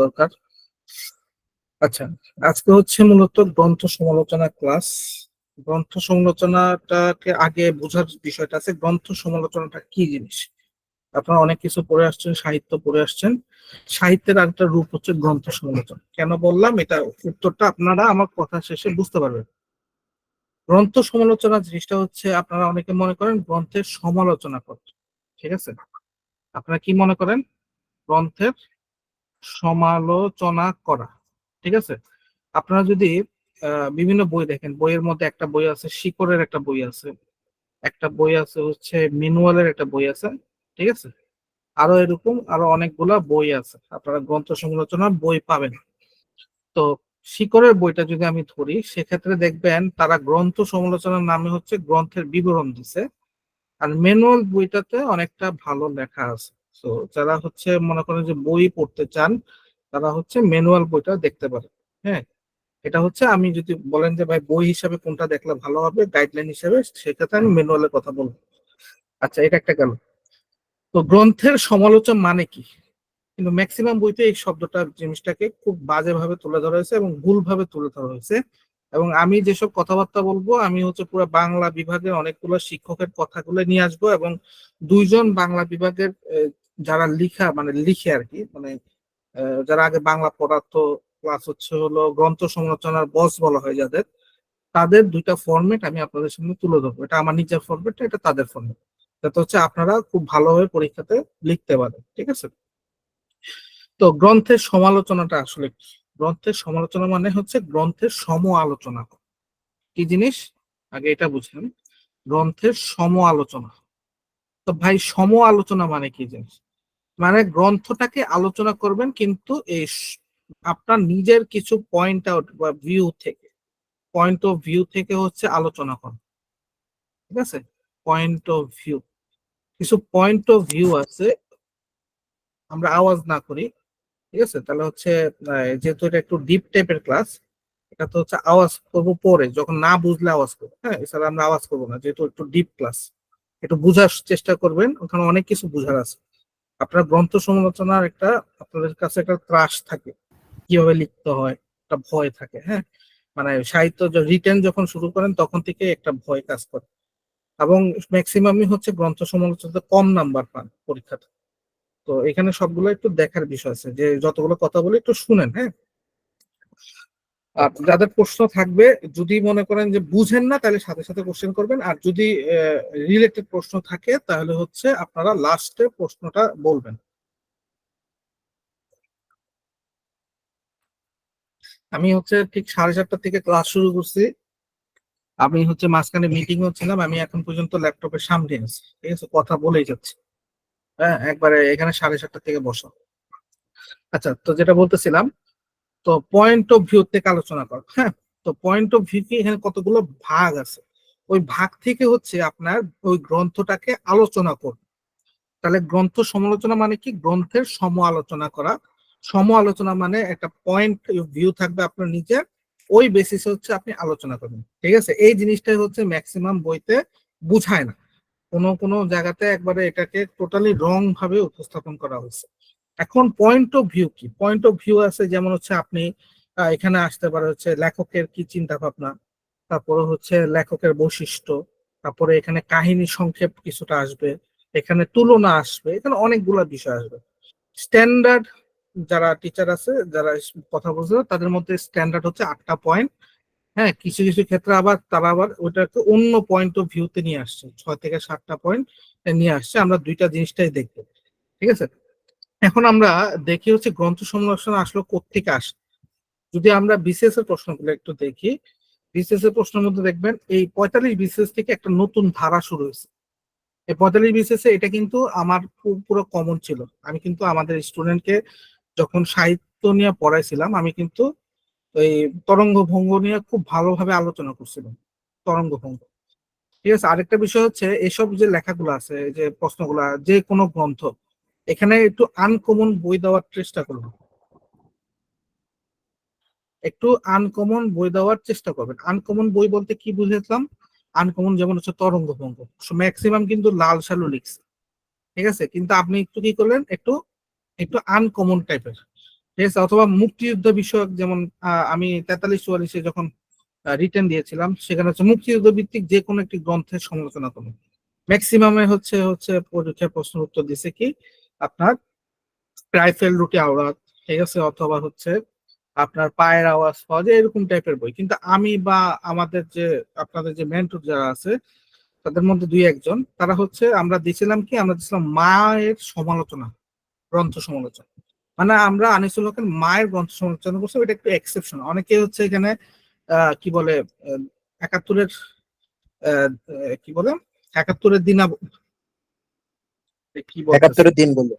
দরকার। আচ্ছা, আজকে হচ্ছে মূলত গ্রন্থ সমালোচনা ক্লাস। গ্রন্থ সমালোচনাটাকে আগে বোঝার বিষয়টা আছে, গ্রন্থ সমালোচনাটা কি জিনিস। আপনারা অনেক কিছু পড়ে আসছেন, সাহিত্য পড়ে আসছেন। সাহিত্যের আরেকটা রূপ হচ্ছে গ্রন্থ সমালোচনা। কেন বললাম এটা, উত্তরটা আপনারা আমার কথা শেষে বুঝতে পারবেন। গ্রন্থ সমালোচনা জিনিসটা হচ্ছে, আপনারা অনেকে মনে করেন গ্রন্থের সমালোচনা করতে, ঠিক আছে? আপনারা কি মনে করেন? গ্রন্থের সমালোচনা করা, ঠিক আছে? আপনারা যদি বিভিন্ন বই দেখেন, বইয়ের মধ্যে একটা বই আছে শিকড়ের, একটা বই আছে, একটা বই আছে হচ্ছে ম্যানুয়ালের, একটা বই আছে, ঠিক আছে? আরো এরকম আরো অনেকগুলা বই আছে, আপনারা গ্রন্থ সমালোচনা বই পাবেন। তো শিকড়ের বইটা যদি আমি ধরি, সেক্ষেত্রে দেখবেন তারা গ্রন্থ সমালোচনার নামে হচ্ছে গ্রন্থের বিবরণ দিছে। আর ম্যানুয়াল বইটাতে অনেকটা ভালো লেখা আছে। তো যারা হচ্ছে মনে করেন যে বই পড়তে চান, তারা হচ্ছে ম্যানুয়াল বইটা দেখতে পারে। হ্যাঁ, এটা হচ্ছে, আমি যদি বলেন যে ভাই বই হিসাবে কোনটা দেখলে ভালো হবে গাইডলাইন হিসেবে, সেক্ষেত্রে আমি ম্যানুয়ালের কথা বলবো। আচ্ছা, এটা একটা গেল। তো গ্রন্থের সমালোচনা মানে কি? কিন্তু ম্যাক্সিমাম বইতে এই শব্দটা, জিনিসটাকে খুব বাজেভাবে তুলে ধরা হয়েছে এবং ভুলভাবে তুলে ধরা হয়েছে। এবং আমি যেসব কথাবার্তা বলবো, আমি হচ্ছে পুরো বাংলা বিভাগের অনেকগুলো শিক্ষকের কথাগুলো নিয়ে আসবো, এবং দুইজন বাংলা বিভাগের যারা লিখে আর কি, যারা আগে বাংলা পড়াতো, প্লাস হচ্ছে হলো গ্রন্থ সমালোচনার বস বলা হয় যাদের, তাদের দুইটা ফরম্যাট আমি আপনাদের সামনে তুলে ধরবো। এটা আমার নিজের ফরম্যাট, এটা তাদের ফরম্যাট, যাতে হচ্ছে আপনারা খুব ভালোভাবে পরীক্ষাতে লিখতে পারেন, ঠিক আছে? তো গ্রন্থের সমালোচনাটা আসলে কি? গ্রন্থের সমালোচনা মানে হচ্ছে গ্রন্থের সম আলোচনা। কি জিনিস? আগে এটা বুঝেন, গ্রন্থের সম আলোচনা। তো ভাই, সম আলোচনা মানে কি জিনিস? মানে গ্রন্থটাকে আলোচনা করবেন, কিন্তু আপনার নিজের কিছু পয়েন্ট আউট বা পয়েন্ট অফ ভিউ থেকে হচ্ছে আলোচনা করেন, ঠিক আছে? পয়েন্ট অফ ভিউ, কিছু পয়েন্ট অফ ভিউ আছে। আমরা আওয়াজ না করি, ঠিক আছে? তাহলে হচ্ছে যেহেতু এটা একটু ডিপ টাইপের ক্লাস, এটা তো হচ্ছে আওয়াজ করবো পরে, যখন না বুঝলে আওয়াজ করবো। হ্যাঁ, এছাড়া আমরা আওয়াজ করবো না, যেহেতু একটু ডিপ ক্লাস। একটু বুঝার চেষ্টা করবেন, ওখানে অনেক কিছু বুঝার আছে। আপনার গ্রন্থ সমালোচনার একটা, আপনাদের কাছে একটা ত্রাস থাকে, কিভাবে লিখতে হয়, একটা ভয় থাকে। হ্যাঁ, সাহিত্য রিটেন যখন শুরু করেন তখন থেকে একটা ভয় কাজ করে। এবং ম্যাক্সিমামই হচ্ছে গ্রন্থ সমালোচনাতে কম নাম্বার পান পরীক্ষাতে। তো এখানে সবগুলো একটু দেখার বিষয় আছে, যে যতগুলো কথা বলি একটু শুনেন। হ্যাঁ, আর যাদের প্রশ্ন থাকবে, যদি মনে করেন যে বুঝেন না, তাহলে সাথে সাথে কোশ্চেন করবেন। আর যদি রিলেটেড প্রশ্ন থাকে, তাহলে হচ্ছে আপনারা লাস্টে প্রশ্নটা বলবেন। আমি হচ্ছে ঠিক 7:30 থেকে ক্লাস শুরু করছি। আমি হচ্ছে মাঝখানে মিটিং হচ্ছিলাম, আমি এখন পর্যন্ত ল্যাপটপের সামনে আছি, ঠিক আছে? কথা বলেই যাচ্ছি। হ্যাঁ, একবারে এখানে 7:30 থেকে বসা। আচ্ছা, তো যেটা বলতেছিলাম, তো পয়েন্ট অফ ভিউ থেকে আলোচনা কর। হ্যাঁ, তো পয়েন্ট অফ ভিউ কি, এখানে কতগুলো ভাগ আছে, ওই ভাগ থেকে হচ্ছে আপনার ওই গ্রন্থটাকে আলোচনা করুন। তাহলে গ্রন্থ সমালোচনা মানে কি? গ্রন্থের সম আলোচনা করা। সম আলোচনা মানে একটা পয়েন্ট অফ ভিউ থাকবে আপনার নিজের, ওই বেসিসে হচ্ছে আপনি আলোচনা করবেন, ঠিক আছে? এই জিনিসটাই হচ্ছে ম্যাক্সিমাম বইতে বুঝায় না, কোনো কোনো জায়গাতে একবারে এটাকে টোটালি রং ভাবে উপস্থাপন করা হয়েছে। এখন পয়েন্ট অফ ভিউ কি? পয়েন্ট অফ ভিউ আছে, যেমন হচ্ছে আপনি এখানে আসতে পারে হচ্ছে লেখকের কি চিন্তা ভাবনা, তারপরে হচ্ছে লেখকের বৈশিষ্ট্য, তারপরে এখানে কাহিনী সংক্ষেপ কিছুটা আসবে, এখানে তুলনা আসবে, এখানে অনেকগুলা বিষয় আসবে। স্ট্যান্ডার্ড, যারা টিচার আছে, যারা কথা বলছে, তাদের মধ্যে স্ট্যান্ডার্ড হচ্ছে 8টা পয়েন্ট। হ্যাঁ, কিছু কিছু ক্ষেত্রে আবার তারা আবার ওইটাকে অন্য পয়েন্ট অফ ভিউতে নিয়ে আসছে, 6 থেকে 7টা পয়েন্ট নিয়ে আসছে। আমরা দুইটা জিনিসটাই দেখবো, ঠিক আছে? এখন আমরা দেখি হচ্ছে গ্রন্থ সমালোচনা আসলে কোত্থেকে আসে। যদি আমরা বিসিএস এর প্রশ্নগুলো একটু দেখি, বিসিএস এর প্রশ্নের মধ্যে দেখবেন এই 45 বিসিএস থেকে একটা নতুন ধারা শুরু হয়েছে। এই 45 বিসিএস এটা কিন্তু আমার পুরো কমন ছিল। আমি কিন্তু আমাদের স্টুডেন্টকে যখন সাহিত্য নিয়ে পড়াইছিলাম, আমি কিন্তু এই তরঙ্গ ভঙ্গ নিয়ে খুব ভালোভাবে আলোচনা করছিলাম। তরঙ্গ ভঙ্গ, ঠিক আছে? আরেকটা বিষয় হচ্ছে, এসব যে লেখাগুলো আছে, যে প্রশ্নগুলা, যে কোনো গ্রন্থ, এখানে একটু আনকমন বই দেওয়ার চেষ্টা করবো, একটু আনকমন বই দেওয়ার চেষ্টা করবেন। আনকমন বই বলতে কি বুঝেছিলাম? আনকমন যেমন হচ্ছে তরঙ্গ ভঙ্গ, ম্যাক্সিমাম কিন্তু লাল সালু লিখছে, ঠিক আছে? কিন্তু আপনি একটু কি করলেন, একটু একটু আনকমন টাইপের, ঠিক আছে, অথবা মুক্তিযুদ্ধ বিষয়ক, যেমন আমি 43-44 যখন রিটেন দিয়েছিলাম, সেখানে হচ্ছে মুক্তিযুদ্ধ ভিত্তিক যে কোনো একটি গ্রন্থের সমালোচনা করুন। ম্যাক্সিমামে হচ্ছে হচ্ছে পরীক্ষার প্রশ্ন উত্তর দিছে কি আপনার রাইফেল রুটে আওরাত, ঠিক আছে, অথবা হচ্ছে আপনার পায়ের আওয়াজ পাওয়া যায়, এরকম টাইপের বই। কিন্তু আমি বা আমাদের যে আপনাদের যে মেন্টর যারা আছে তাদের মধ্যে দুই একজন, তারা হচ্ছে আমরা দিছিলাম কি, আমরা দিছিলাম মায়ের সমালোচনা, গ্রন্থ সমালোচনা। মানে আমরা আনিসুল হকের মায়ের গ্রন্থ সমালোচনা করছি, এটা একটু এক্সেপশন। অনেকে হচ্ছে এখানে কি বলে, আহ, একাত্তরের কি বলে, একাত্তরের দিন কি বলতেছে, একাত্তরের দিন বলে।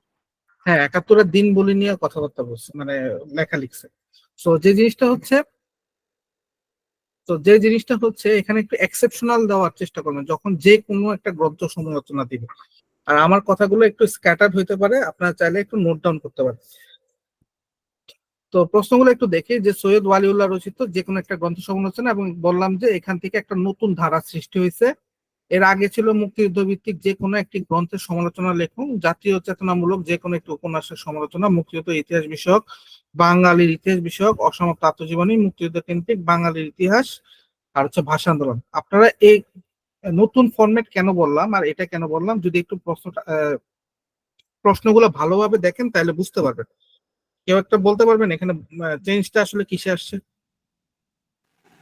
হ্যাঁ একাত্তরের দিন বলে নিয়ে কথাবার্তা বলছে, মানে লেখা লিখছে। তো যে জিনিসটা হচ্ছে, এখানে একটু এক্সেপশনাল দেওয়ার চেষ্টা করবেন যখন যে কোনো একটা গ্রন্থ সমালোচনা দিবে। আর আমার কথাগুলো একটু স্ক্যাটার্ড হইতে পারে, আপনারা চাইলে একটু নোট ডাউন করতে পারেন। তো প্রশ্নগুলো একটু দেখি, যে সৈয়দ ওয়ালিউল্লাহ রচিত যে কোনো একটা গ্রন্থ সমালোচনা, এবং বললাম যে এখান থেকে একটা নতুন ধারা সৃষ্টি হয়েছে। এর আগে ছিল মুক্তিযুদ্ধ ভিত্তিক যে কোনো একটি গ্রন্থের সমালোচনা লেখুন, জাতীয় চেতনামূলক যে কোনো একটি উপন্যাসের সমালোচনা, মুক্তিযুদ্ধ ইতিহাস বিষয়ক, বাঙালির ইতিহাস বিষয়ক, অসমাপ্ত আত্মজীবনী, মুক্তিযুদ্ধ কেন্দ্রিক বাঙালির ইতিহাস, আর হচ্ছে ভাষা আন্দোলন। আপনারা এই নতুন ফরম্যাট কেন বললাম আর এটা কেন বললাম, যদি একটু প্রশ্নগুলো ভালোভাবে দেখেন তাহলে বুঝতে পারবেন। কেউ একটা বলতে পারবেন এখানে চেঞ্জটা আসলে কিসে আসছে?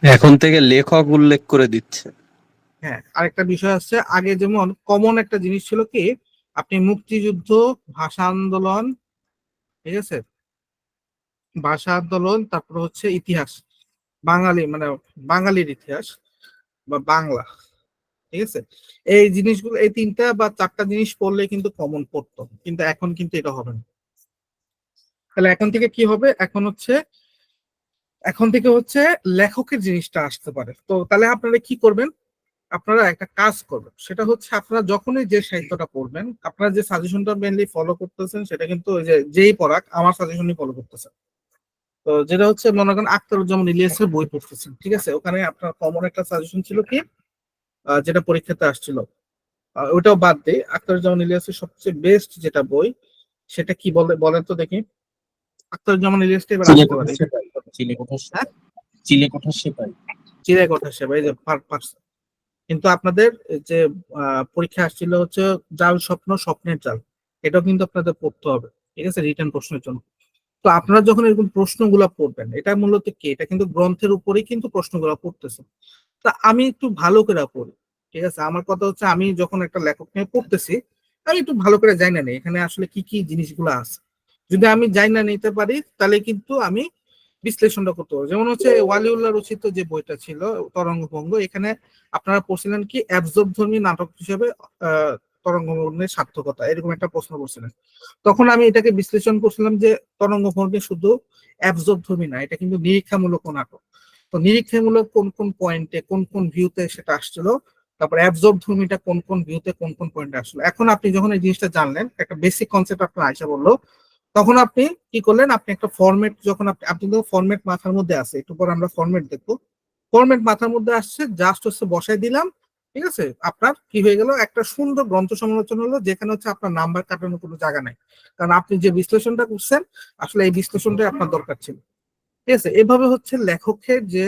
এখন থেকে লেখক উল্লেখ করে দিচ্ছে। হ্যাঁ, আরেকটা বিষয় আছে, আগে যেমন কমন একটা জিনিস ছিল কি, আপনি মুক্তিযুদ্ধ, ভাষা আন্দোলন, ঠিক আছে, ভাষা আন্দোলন, তারপর হচ্ছে ইতিহাস, বাঙালি মানে বাঙালির ইতিহাস বা বাংলা, ঠিক আছে, এই জিনিসগুলো, এই তিনটা বা চারটা জিনিস পড়লে কিন্তু কমন পড়তো, কিন্তু এখন কিন্তু এটা হবে না। তাহলে এখন থেকে কি হবে, এখন থেকে হচ্ছে লেখকের জিনিসটা আসতে পারে। তো তাহলে আপনারা কি করবেন, আপনারা একটা কাজ করবেন, সেটা হচ্ছে আপনারা যখনই যে সাহিত্যটা পড়বেন, আপনারা যে সাজেশনটা মেনলি ফলো করতেছেন সেটা কিন্তু ওই যে যেই পড়াক আমার সাজেশনই ফলো করতেছেন। তো যেটা হচ্ছে মনে করেন আখতারুজ্জামান ইলিয়াসের বই পড়তেছেন, ঠিক আছে, ওখানে আপনার কমন একটা সাজেশন ছিল কি, যেটা পরীক্ষাতে আসছিল, ওইটাও বাদ দিয়ে আখতারুজ্জামান ইলিয়াসের সবচেয়ে বেস্ট যেটা বই, সেটা কি বলে বলেন তো দেখি। আখতারুজ্জামান ইলিয়াসটা এবার আসতে পারে। হ্যাঁ, চিলেকোঠার সেপাই। চিড়িয়াকোঠা সেবা, এই যে কিন্তু আপনাদের যে পরীক্ষা আসছিল হচ্ছে জাল স্বপ্ন, স্বপ্নের জাল, এটাও কিন্তু আপনাদের পড়তে হবে, ঠিক আছে, রিটেন প্রশ্নের জন্য। তো আপনারা যখন এরকম প্রশ্নগুলো পড়বেন, এটা মূলত কি, এটা কিন্তু গ্রন্থের উপরেই কিন্তু প্রশ্নগুলো পড়তেছে। তা আমি একটু ভালো করে পড়ি, ঠিক আছে, আমার কথা হচ্ছে আমি যখন একটা লেখক নিয়ে পড়তেছি, আমি একটু ভালো করে জানি না এখানে আসলে কি কি জিনিসগুলো আছে। যদি আমি জানি না নিতে পারি, তাহলে কিন্তু আমি বিশ্লেষণটা করতে পারবো। যেমন হচ্ছে ওয়ালিউল্লাহ রচিত যে বইটা ছিল তরঙ্গভঙ্গ, এখানে আপনারা পড়ছিলেন কি অ্যাবজর্বধর্মী নাটক হিসেবে আহ তরঙ্গভঙ্গের সার্থকতা, এরকম একটা প্রশ্ন করছিলেন। তখন আমি এটাকে বিশ্লেষণ করছিলাম যে তরঙ্গভঙ্গে শুধু অ্যাবজর্বধর্মী না, এটা কিন্তু নিরীক্ষামূলক নাটক। তো নিরীক্ষামূলক কোন কোন পয়েন্টে কোন কোন ভিউতে সেটা আসছিল, তারপর অ্যাবজর্ব ধর্মীটা কোন কোন ভিউতে কোন কোন পয়েন্টে আসলো। এখন আপনি যখন এই জিনিসটা জানলেন, একটা বেসিক কনসেপ্ট আপনার আয়সা বললো, তখন আপনি কি করলেন, আপনি একটা ফরম্যাট, যখন আপনি তো ফরম্যাট মাথার মধ্যে আছে, একটু পর আমরা ফরম্যাট দেখবো, ফরম্যাট মাথার মধ্যে আসছে, জাস্ট হচ্ছে বসাই দিলাম, ঠিক আছে, আপনার কি হয়ে গেল, একটা সুন্দর গ্রন্থ সমালোচনা হলো, যেখানে হচ্ছে আপনার নাম্বার কাটানোর কোনো জায়গা নাই, কারণ আপনি যে বিশ্লেষণটা করছেন আসলে এই বিশ্লেষণটাই আপনার দরকার ছিল। ঠিক আছে, এভাবে হচ্ছে লেখকের যে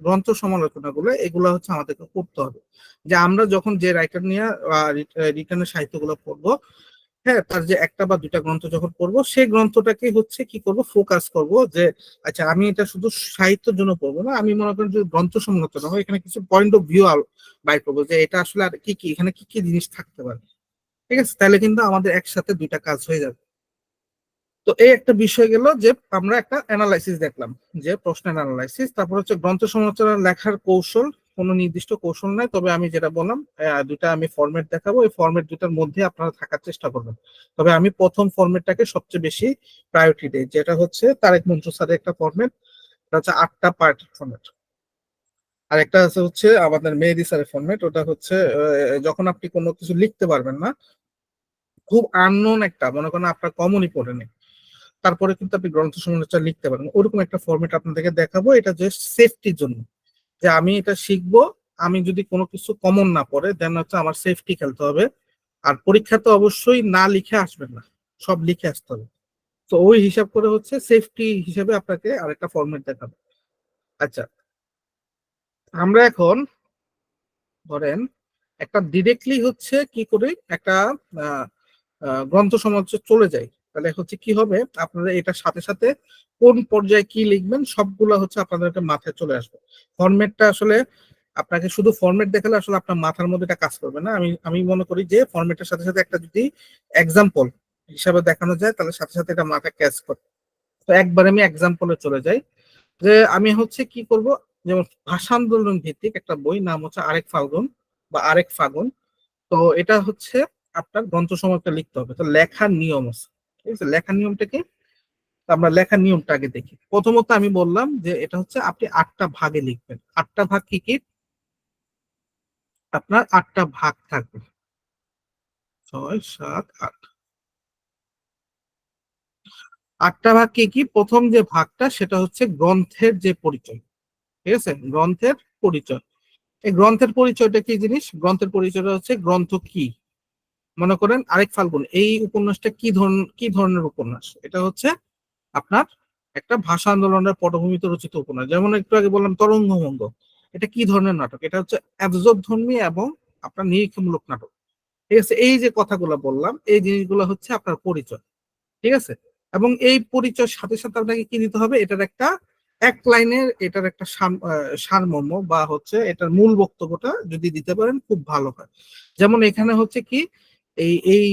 গ্রন্থ সমালোচনা গুলো, এগুলো হচ্ছে আমাদেরকে করতে হবে। যে আমরা যখন যে রাইটার নিয়ে রিটার্নের সাহিত্যগুলো পড়বো, হ্যাঁ, তার যে একটা বা দুইটা গ্রন্থ যখন পড়বো, সেই গ্রন্থটাকে হচ্ছে কি করব, ফোকাস করব যে আচ্ছা আমি এটা শুধু সাহিত্যের জন্য পড়বো না, আমি মনে করেন যদি গ্রন্থ সমালোচনা হয়, এখানে কিছু পয়েন্ট অফ ভিউ বাইর করবো, যে এটা আসলে আর কি কি এখানে কি কি জিনিস থাকতে পারে। ঠিক আছে, তাহলে কিন্তু আমাদের একসাথে দুইটা কাজ হয়ে যাবে। তো এই একটা বিষয় গেল, যে আমরা একটা অ্যানালাইসিস দেখলাম, যে প্রশ্নের অ্যানালাইসিস, তারপর হচ্ছে গ্রন্থ সমালোচনা লেখার কৌশল, কোনো নির্দিষ্ট কৌশল নাই, তবে আমি যেটা বললাম দুইটা আমি ফরম্যাট দেখাবো, এই ফরম্যাট দুটার মধ্যে আপনারা থাকার চেষ্টা করবেন। তবে আমি প্রথম ফরম্যাটটাকে সবচেয়ে বেশি প্রায়োরিটি দিই, যেটা হচ্ছে তারেক মনসুর স্যারের একটা ফরম্যাট, এটা হচ্ছে 8টা পার্ট ফরম্যাট। আর একটা আছে হচ্ছে আমাদের মেহেদী স্যারের ফরম্যাট, ওটা হচ্ছে যখন আপনি কোনো কিছু লিখতে পারবেন না, খুব আননোন একটা, মনে করেন আপনার কমনই পড়ে নেই, তারপরে কিন্তু আপনি গ্রন্থ সমালোচনা লিখতে পারেন, ওরকম একটা ফরম্যাট আপনাদেরকে দেখাবো। এটা জাস্ট সেফটির জন্য, যে আমি এটা শিখবো, আমি যদি কোনো কিছু কমন না পড়ে দেন হচ্ছে আমার সেফটি খেলতে হবে। আর পরীক্ষা তো অবশ্যই না লিখে আসবেন না, সব লিখে আসতে হবে। তো ওই হিসাব করে হচ্ছে সেফটি হিসেবে আপনাকে আরেকটা ফরম্যাট দেখাবে। আচ্ছা, আমরা এখন ধরেন একটা ডিরেক্টলি হচ্ছে কি করে একটা আহ, গ্রন্থ সমাজে চলে যাই, তাহলে হচ্ছে কি হবে, আপনারা এটার সাথে সাথে কোন পর্যায়ে কি লিখবেন সবগুলো হচ্ছে আপনাদেরকে মাথায় চলে আসবে। ফরম্যাটটা আসলে আপনাকে শুধু ফরম্যাট দেখালে আসলে আপনার মাথার মধ্যে এটা কাজ করবে না। আমি আমি মনে করি যে ফরম্যাটের সাথে সাথে একটা যদি এক্সাম্পল হিসাবে দেখানো যায় তাহলে সাথে সাথে এটা মাথায় ক্যাচ করে। তো একবার আমি এক্সাম্পলে চলে যাই, যে আমি হচ্ছে কি করব, যেমন ভাষা আন্দোলন ভিত্তিক একটা বই, নাম হচ্ছে আরেক ফাল্গুন বা আরেক ফাগুন। তো এটা হচ্ছে আপনার গ্রন্থ সময়টা লিখতে হবে, তো লেখার নিয়ম আছে। ঠিক আছে, লেখার নিয়মটা কি? তো আমরা লেখার নিয়মটা আগে দেখি। প্রথমত আমি বললাম যে এটা হচ্ছে আপনি 8টা ভাগে লিখবেন। 8টা ভাগ কি কি? আপনার 8টা ভাগ থাকবে, 6, 7, 8। 8টা ভাগ কি কি? প্রথম যে ভাগটা সেটা হচ্ছে গ্রন্থের যে পরিচয়। ঠিক আছে, গ্রন্থের পরিচয়। এই গ্রন্থের পরিচয়টা কি জিনিস? গ্রন্থের পরিচয়টা হচ্ছে গ্রন্থ কি। মনে করেন আরেক ফাল্গুন, এই উপন্যাসটা কি ধরনের উপন্যাস? এটা হচ্ছে আপনার একটা ভাষা আন্দোলনের পটভূমিতে রচিত উপন্যাস। যেমন একটু আগে বললাম তরঙ্গভঙ্গ, এটা কি ধরনের নাটক? এটা হচ্ছে একজোটধর্মী এবং আপনার নিরীক্ষামূলক নাটক। ঠিক আছে, এই যে কথাগুলো বললাম এই জিনিসগুলো হচ্ছে আপনার পরিচয়। ঠিক আছে, এবং এই পরিচয়ের সাথে সাথে আপনাকে কি দিতে হবে, এটার একটা এক লাইনের এটার একটা সারমর্ম বা হচ্ছে এটার মূল বক্তব্যটা যদি দিতে পারেন খুব ভালো হয়। যেমন এখানে হচ্ছে কি, এই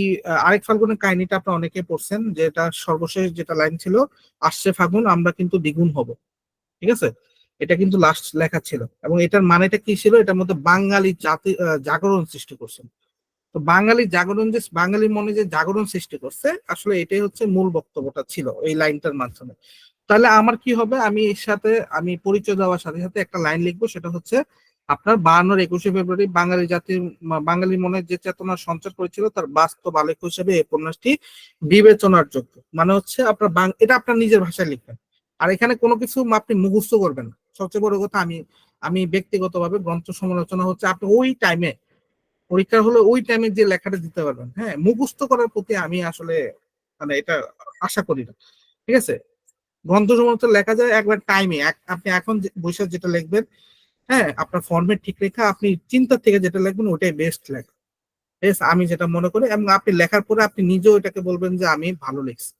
আরেক ফাল্গুনের কাহিনীটা আপনারা অনেকে পড়ছেন, যেটা সর্বশেষ যেটা লাইন ছিল, আসছে ফাগুন আমরা কিন্তু দ্বিগুণ হব। ঠিক আছে, এটা কিন্তু লাস্ট লেখা ছিল, এবং এটার মানেটা কি ছিল, এটার মধ্যে বাঙালি জাতি জাগরণ সৃষ্টি করছেন। তো বাঙালি জাগরণ, যে বাঙালির মনে যে জাগরণ সৃষ্টি করছে, আসলে এটাই হচ্ছে মূল বক্তব্যটা ছিল এই লাইনটার মাধ্যমে। তাহলে আমার কি হবে, আমি এর সাথে আমি পরিচয় দেওয়ার সাথে সাথে একটা লাইন লিখবো, সেটা হচ্ছে আপনার 52 21শে ফেব্রুয়ারি বাঙালি জাতির বাঙালির মনে যে চেতনা সঞ্চার করেছিল তার বাস্তব আলেখ হিসেবে এই উপন্যাসটি বিবেচনার যোগ্য। মানে হচ্ছে আপনার এটা আপনার নিজের ভাষায় লিখবেন। আর এখানে কোনো কিছু আপনি মুখস্থ করবেন না। সবচেয়ে বড় কথা, আমি আমি ব্যক্তিগতভাবে গ্রন্থ সমালোচনা হচ্ছে আপনি ওই টাইমে, পরীক্ষা হলে ওই টাইমে যে লেখাটা দিতে পারবেন, হ্যাঁ, মুখস্থ করার প্রতি আমি আসলে মানে এটা আশা করি না। ঠিক আছে, গ্রন্থ সমালোচনা লেখা যায় একবার টাইমে। আপনি এখন বৈশাখ যেটা লিখবেন, হ্যাঁ, আপনার ফর্মেট ঠিক রেখা আপনি চিন্তা থেকে যেটা লিখবেন ওইটাই বেস্ট লেখা। ঠিক আছে, আমি যেটা মনে করি, এবং আপনি লেখার পরে আপনি নিজেও এটাকে বলবেন যে আমি ভালো লিখছি।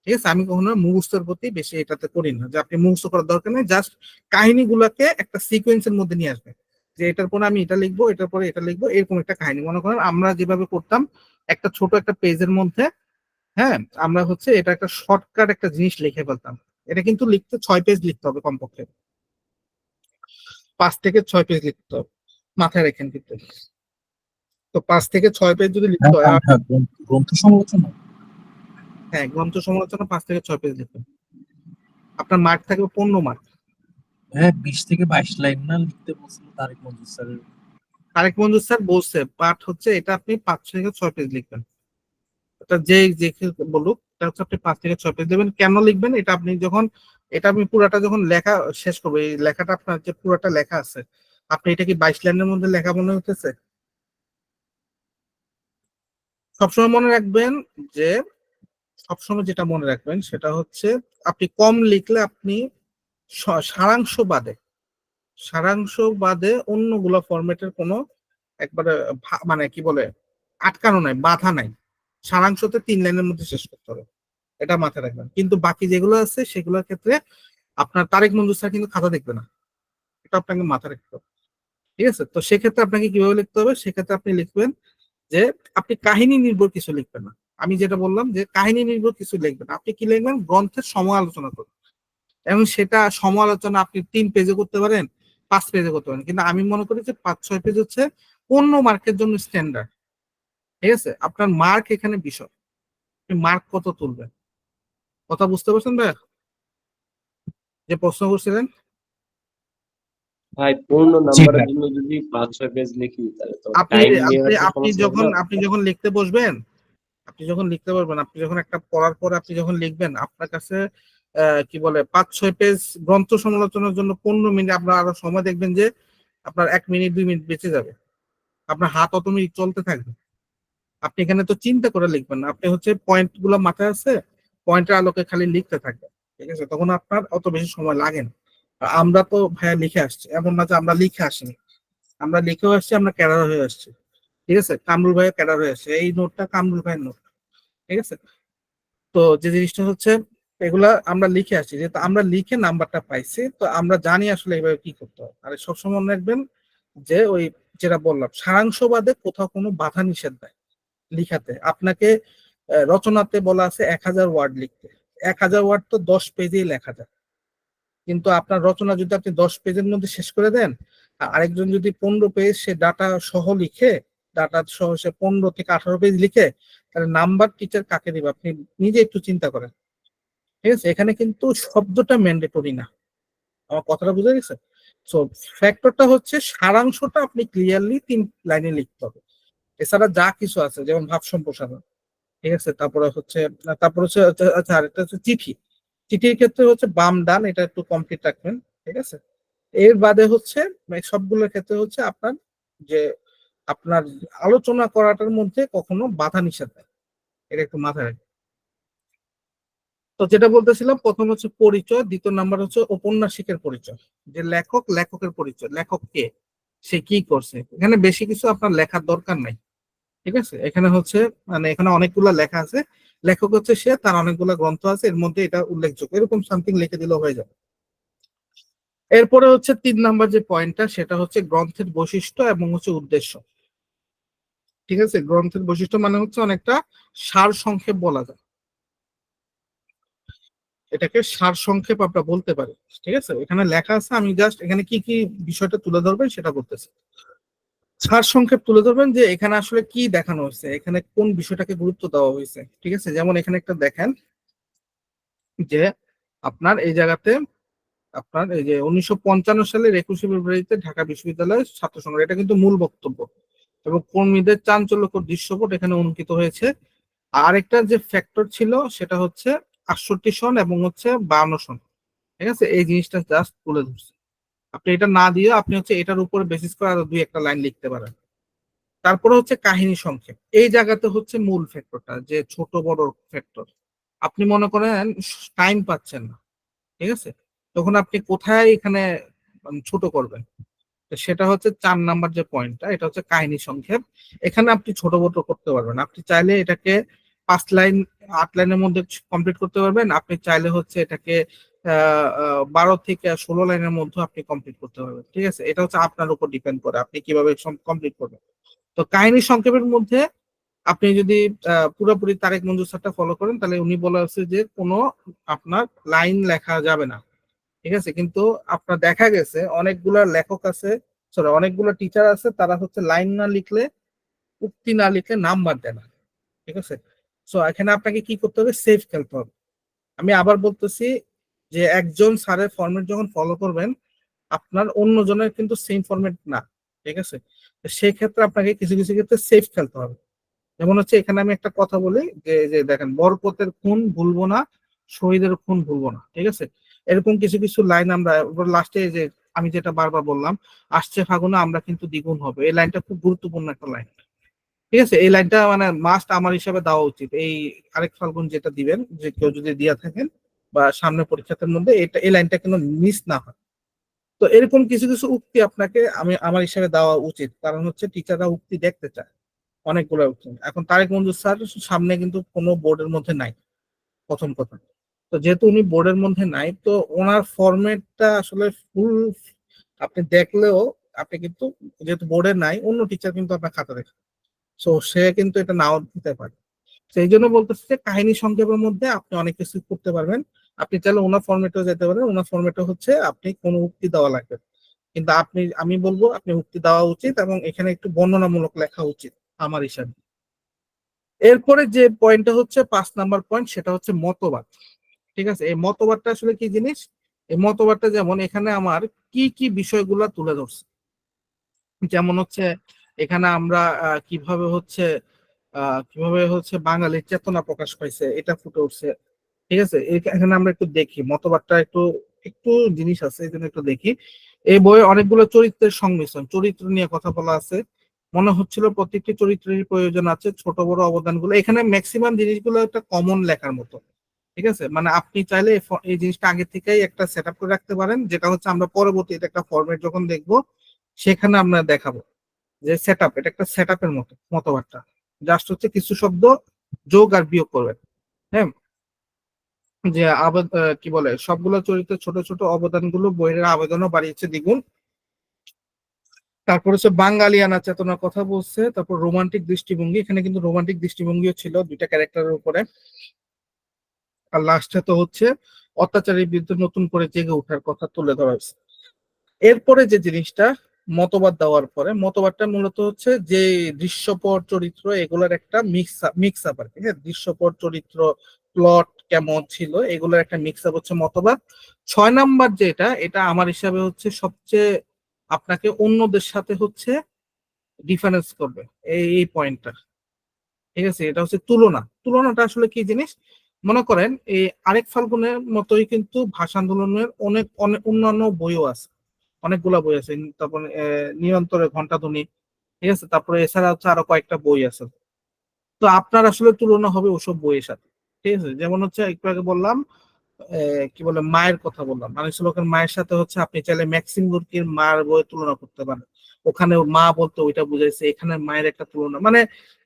ঠিক আছে, আমি কখনো মুখস্থের প্রতি বেশি এটাতে করি না, যে আপনি মুখস্থ করার দরকার নেই, জাস্ট কাহিনীগুলোকে একটা সিকোয়েন্সের মধ্যে নিয়ে আসবেন, যে এটার পরে আমি এটা লিখবো, এটার পরে এটা লিখবো, এরকম একটা কাহিনী। মনে করেন আমরা যেভাবে করতাম একটা ছোট একটা পেজের মধ্যে, হ্যাঁ, আমরা হচ্ছে এটা একটা শর্টকাট একটা জিনিস লিখে ফেলতাম। এটা কিন্তু লিখতে 6 পেজ লিখতে হবে কমপক্ষে, 5 থেকে 6 পেজ লিখতে হবে, মাথায় রাখেন কিন্তু। তো 5 থেকে 6 পেজ যদি লিখতে হয়, আর হ্যাঁ, গ্রন্থ সমালোচনা। হ্যাঁ, গ্রন্থ সমালোচনা 5 থেকে 6 পেজ লিখতে হবে। আপনার মার্ক থাকবে 15 মার্ক। হ্যাঁ, 20 থেকে 22 লাইন না লিখতে বলছিল তারেক মঞ্জুর স্যারের। আরেক বন্ধু স্যার বলছে পাঠ হচ্ছে এটা আপনি 5 থেকে 6 পেজ লিখবেন। এটা যে যে বলুক, এটা হচ্ছে আপনি 5 থেকে 6 পেজ লিখবেন। কেন লিখবেন এটা আপনি যখন, এটা আমি পুরাটা যখন লেখা শেষ করবো, এই লেখাটা আপনার যে পুরাটা লেখা আছে, আপনি এটা কি 22 লাইনের মধ্যে লেখা মনে হতেছে? সবসময় মনে রাখবেন যে, সবসময় যেটা মনে রাখবেন সেটা হচ্ছে আপনি কম লিখলে আপনি সারাংশ বাদে, সারাংশ বাদে অন্যগুলো ফরম্যাটের কোনো একবারে মানে কি বলে আটকানো নাই, বাধা নাই। সারাংশতে 3 লাইনের মধ্যে শেষ করতে হবে, এটা মাথায় রাখবেন। কিন্তু বাকি যেগুলো আছে সেগুলোর ক্ষেত্রে আপনার তারেক মঞ্জুর স্যার কিন্তু খাতা দেখবে না, এটা আপনাকে মাথায় রাখতে হবে। ঠিক আছে, তো সেক্ষেত্রে আপনাকে কিভাবে লিখতে হবে, সেক্ষেত্রে আপনি লিখবেন যে আপনি কাহিনী নির্ভর কিছু লিখবেন না। আমি যেটা বললাম যে কাহিনী নির্ভর কিছু লিখবেন, আপনি কি লিখবেন, গ্রন্থের সমালোচনা করবেন। এবং সেটা সমালোচনা আপনি 3 পেজে করতে পারেন, 5 পেজে করতে পারেন, কিন্তু আমি মনে করি যে 5 6 পেজ হচ্ছে অন্য মার্কের জন্য স্ট্যান্ডার্ড। ঠিক আছে, আপনার মার্ক এখানে বিষয়, আপনি মার্ক কত তুলবেন। কথা বুঝতে পারছেন ভাই, যে প্রশ্ন করছিলেন? ভাই পূর্ণ জি নাম্বারের ভাই। জন্য যদি 5 6 পেজ লিখি তাহলে তো আপনি টাইম নিয়ে আপনি হয়তো আপনি সমস্যা হবে যখন না। আপনি যখন লিখতে বসবেন, আপনি যখন লিখতে পারবেন, আপনি যখন একটা পড়ার পরে আপনি যখন লিখবেন, আপনার কাছে কি বলে 5 6 পেজ গ্রন্থ সমালোচনার জন্য 15 মিনিট আপনার আরো সময়, দেখবেন যে আপনার 1 মিনিট 2 মিনিট বেঁচে যাবে, আপনার হাত অটোমেটিক চলতে থাকবে। আপনি এখানে তো চিন্তা করে লিখবেন না, আপনি হচ্ছে পয়েন্ট গুলো মাথায় আছে, পয়েন্টের আলোকে খালি লিখতে থাকবেন, ঠিক আছে, তখন আপনার অত বেশি সময় লাগে না। আর আমরা তো ভাইয়া লিখে আসছি, এমন না যে আমরা লিখে আসিনি, আমরা লিখেও আসছি, আমরা ক্যাডার হয়ে আসছি, ঠিক আছে, কামরুল ভাইয়ের ক্যাডার হয়ে আসছে, এই নোটটা কামরুল ভাইয়ের নোট, ঠিক আছে। তো যে জিনিসটা হচ্ছে এগুলা আমরা লিখে আসছি, যেহেতু আমরা লিখে নাম্বারটা পাইছি, তো আমরা জানি আসলে এভাবে কি করতে হবে। আর সবসময় মনে রাখবেন যে ওই যেটা বললাম, সারাংশবাদে কোথাও কোনো বাধা নিষেধ নাই লিখাতে। আপনাকে রচনাতে বলা আছে 1000 ওয়ার্ড লিখতে, 1000 ওয়ার্ড তো 10 পেজেই লেখা যায়, কিন্তু আপনার রচনা যদি আপনি 10 পেজের মধ্যে শেষ করে দেন, আর আরেকজন যদি 15 পেজ সে ডাটা সহ লিখে, ডাটা সহ সে 15 থেকে 18 পেজ লিখে, তাহলে নাম্বার টিচার কাকে দিবে আপনি নিজে একটু চিন্তা করেন, ঠিক আছে। এখানে কিন্তু শব্দটা ম্যান্ডেটরি না, আমার কথাটা বুঝে গেছে। সো ফ্যাক্টরটা হচ্ছে সারাংশটা আপনি ক্লিয়ারলি 3 লাইনে লিখতে হবে। এছাড়া যা কিছু আছে যেমন ভাব সম্প্রসারণ, ঠিক আছে, তারপর হচ্ছে আচ্ছা আরেকটা হচ্ছে চিঠি। চিঠির ক্ষেত্রে হচ্ছে বাম ডান এটা একটু কমপ্লিট রাখবেন, ঠিক আছে। এর বাদে হচ্ছে সবগুলোর ক্ষেত্রে হচ্ছে আপনার যে আপনার আলোচনা করাটার মধ্যে কখনো বাধা নিষেধ নেই, এটা একটু মাথায় রাখবেন। তো যেটা বলতেছিলাম, প্রথম হচ্ছে পরিচয়, দ্বিতীয় নাম্বার হচ্ছে ঔপন্যাসিকের পরিচয়, যে লেখক, লেখকের পরিচয়, লেখক কে, সে কি করছে। এখানে বেশি কিছু আপনার লেখার দরকার নাই, ঠিক আছে। এখানে হচ্ছে মানে এখানে অনেকগুলা লেখা আছে, লেখক হচ্ছে সে, তার অনেকগুলা গ্রন্থ আছে, এর মধ্যে এটা উল্লেখযোগ্য, এরকম সামথিং লিখে দিলেও হয়ে যাবে। এরপরে হচ্ছে 3 নাম্বার যে পয়েন্টটা, সেটা হচ্ছে গ্রন্থের বৈশিষ্ট্য এবং হচ্ছে উদ্দেশ্য, ঠিক আছে। গ্রন্থের বৈশিষ্ট্য মানে হচ্ছে অনেকটা সার সংক্ষেপ বলা যায়, এটাকে সার সংক্ষেপ আমরা বলতে পারি, ঠিক আছে। এখানে লেখা আছে, আমি জাস্ট এখানে কি কি বিষয়টা তুলে ধরবেন সেটা বলতেছি। সার সংক্ষেপ তুলে ধরবেন যে এখানে আসলে কি দেখানো হয়েছে, এখানে কোন বিষয়টাকে গুরুত্ব দেওয়া হয়েছে, ঠিক আছে। যেমন এখানে একটা দেখেন যে আপনার এই জায়গাতে আপনার এই যে 1955 সালের 21শে ফেব্রুয়ারিতে ঢাকা বিশ্ববিদ্যালয়ের ছাত্র সংগ্রাম, এটা কিন্তু মূল বক্তব্য, এবং কর্মীদের চাঞ্চল্যকর দৃশ্যপট এখানে অঙ্কিত হয়েছে। আরেকটা যে ফ্যাক্টর ছিল সেটা হচ্ছে 68 সন এবং হচ্ছে 52 সন, ঠিক আছে, এই জিনিসটা জাস্ট তুলে ধরছে। আপনি এটা না দিয়ে আপনি হচ্ছে এটার উপরে বেসিস করে আরো 2-1টা লাইন লিখতে পারেন। তারপরে হচ্ছে কাহিনী সংক্ষেপ, এই জায়গাতে হচ্ছে মূল ফ্যাক্টরটা, যে ছোট বড় ফ্যাক্টর। আপনি মনে করেন টাইম পাচ্ছেন না, ঠিক আছে, তখন আপনি কোথায় এখানে ছোট করবেন, তো সেটা হচ্ছে 4 নাম্বার যে পয়েন্টটা, এটা হচ্ছে কাহিনী সংক্ষেপ। এখানে আপনি ছোট বড় করতে পারবেন, আপনি চাইলে এটাকে 5 লাইন 8 লাইনের মধ্যে কমপ্লিট করতে পারবেন, আপনি চাইলে হচ্ছে এটাকে 12 থেকে 16 লাইনের মধ্যে আপনি কমপ্লিট করতে পারবেন, ঠিক আছে। এটা হচ্ছে আপনার উপর ডিপেন্ড করে আপনি কিভাবে কমপ্লিট করবেন। তো কাহিনী সংক্ষেপের মধ্যে আপনি যদি পুরোপুরি তারেক মঞ্জুর স্যারটা ফলো করেন, তাহলে উনি বলা আছে যে কোনো আপনার লাইন লেখা যাবে না, ঠিক আছে। কিন্তু আপনার দেখা গেছে অনেকগুলা লেখক আছে, সরি অনেকগুলো টিচার আছে, তারা হচ্ছে লাইন না লিখলে, উক্তি না লিখলে নাম্বার দেয় না, ঠিক আছে। সো এখানে আপনাকে কি করতে হবে, সেফ খেলতে হবে। আমি আবার বলতেছি যে একজন স্যারের ফরম্যাট যখন ফলো করবেন, আপনার অন্য জনের কিন্তু সেম ফরম্যাট না, ঠিক আছে। তো সেই ক্ষেত্রে আপনাকে কিছু কিছু ক্ষেত্রে সেফ খেলতে হবে। যেমন হচ্ছে এখানে আমি একটা কথা বলি যে যে দেখেন, বরকতের খুন ভুলবো না, শহীদের খুন ভুলবো না, ঠিক আছে। এরকম কিছু কিছু লাইন আমরা লাস্টে যে আমি যেটা বারবার বললাম, আসছে ফাগুনে আমরা কিন্তু দ্বিগুণ হবে, এই লাইনটা খুব গুরুত্বপূর্ণ একটা লাইন, ঠিক আছে। এই লাইনটা মানে মাস্ট আমার হিসাবে দেওয়া উচিত। এই আরেক ফাল্গুন যেটা দিবেন, যে কেউ যদি দিয়া থাকেন বা সামনে পরীক্ষার মধ্যে, এটা এই লাইনটা কিন্তু মিস না হয়। তো এরকম কিছু কিছু উক্তি আপনাকে আমি আমার হিসাবে দেওয়া উচিত, কারণ হচ্ছে টিচাররা উক্তি দেখতে চায়, অনেকগুলো উক্তি। এখন তারেক মঞ্জুর স্যার সামনে কিন্তু কোনো বোর্ডের মধ্যে নাই, প্রথম কথা। তো যেহেতু উনি বোর্ডের মধ্যে নাই, তো ওনার ফরম্যাটটা আসলে ফুল আপনি দেখলেও, আপনি কিন্তু যেহেতু বোর্ডে নাই, অন্য টিচার কিন্তু আপনার খাতা দেখে, তো সে কিন্তু এটা নাও দিতে পারে। সেই জন্য বলতেছি যে কাহিনী সংক্ষেপের মধ্যে আপনি অনেক কিছু করতে পারবেন। আপনি চাইলে ওনার ফরম্যাটেও যেতে পারেন, ওনার ফরম্যাটে হচ্ছে আপনি কোনো উক্তি দেওয়া লাগবে না। কিন্তু আমি বলবো আপনি উক্তি দেওয়া উচিত এবং এখানে একটু বর্ণনামূলক লেখা উচিত আমার হিসাবে। এরপরে যে পয়েন্টটা হচ্ছে 5 নাম্বার পয়েন্ট, সেটা হচ্ছে মতবাদ, ঠিক আছে। এই মতবাদটা আসলে কি জিনিস, এই মতবাদটা যেমন এখানে আমার কি কি বিষয়গুলো তুলে ধরছে, যেমন হচ্ছে এখানে আমরা কিভাবে হচ্ছে বাঙালির চেতনা প্রকাশ পাইছে এটা ফুটে উঠছে, ঠিক আছে। এখানে আমরা একটু দেখি মতবাদটা একটু একটু জিনিস আছে, এই জন্য একটু দেখি। এই বইয়ে অনেকগুলো চরিত্রের সংমিশ্রণ, চরিত্র নিয়ে কথা বলা আছে। মনে হচ্ছিল প্রত্যেকটি চরিত্রের প্রয়োজন আছে, ছোট বড় অবদানগুলো এখানে ম্যাক্সিমাম জিনিসগুলো একটা কমন লেখার মতো, ঠিক আছে, মানে আপনি চাইলে এই জিনিসটা আগে থেকেই একটা সেট আপ করে রাখতে পারেন, যেটা হচ্ছে আমরা পরবর্তীতে একটা ফরম্যাট যখন দেখবো সেখানে আমরা দেখাবো যে সেট আপ, এটা একটা সেট আপের মতো মতবাদটা জাস্ট হচ্ছে কিছু শব্দ যোগ আর বিয়োগ করবেন। হ্যাঁ, যে কি বলে সবগুলো চরিত্রের ছোট ছোট অবদানগুলো বইয়ের আবেদনও বাড়িয়েছে দ্বিগুণ। তারপর হচ্ছে বাঙালিয়ানা চেতনার কথা বলছে, তারপর রোমান্টিক দৃষ্টিভঙ্গি, এখানে কিন্তু রোমান্টিক দৃষ্টিভঙ্গিও ছিল দুইটা ক্যারেক্টারের উপরে। আর লাস্টে তো হচ্ছে অত্যাচারের বিরুদ্ধে নতুন করে জেগে ওঠার কথা তুলে ধরা হয়েছে। এরপরে যে জিনিসটা মতবাদ দেওয়ার পরে, মতবাদটা মূলত হচ্ছে যে দৃশ্যপট চরিত্র এগুলোর একটা মিক্স আপ আর কি। হ্যাঁ, দৃশ্যপট চরিত্র প্লট কেমন ছিল এগুলোর একটা মিক্স আপ হচ্ছে মতবাদ। 6 নাম্বার যেটা, এটা আমার হিসাবে হচ্ছে সবচেয়ে আপনাকে অন্যদের সাথে হচ্ছে ডিফারেন্স করবে এই পয়েন্টটা। ঠিক আছে, এটা হচ্ছে তুলনা। তুলনাটা আসলে কি জিনিস, মনে করেন এই আরেক ফাল্গুনের মতোই কিন্তু ভাষা আন্দোলনের অনেক অনেক অন্যান্য বইও আছে, অনেকগুলা বই আছে। তারপরে নিরন্তরে ঘণ্টাধ্বনি, ঠিক আছে, তারপরে এছাড়া হচ্ছে আরো কয়েকটা বই আছে। তো আপনার আসলে তুলনা হবে ওসব বইয়ের সাথে। ঠিক আছে, যেমন হচ্ছে একটু আগে বললাম কি বলে মায়ের কথা বললাম, মানুষ লোকের মায়ের সাথে হচ্ছে আপনি চাইলে ম্যাক্সিম গুরকির মার বই তুলনা করতে পারেন। ওখানে মা বলতে ওইটা বুঝাইছে, এখানে মায়ের একটা তুলনা, মানে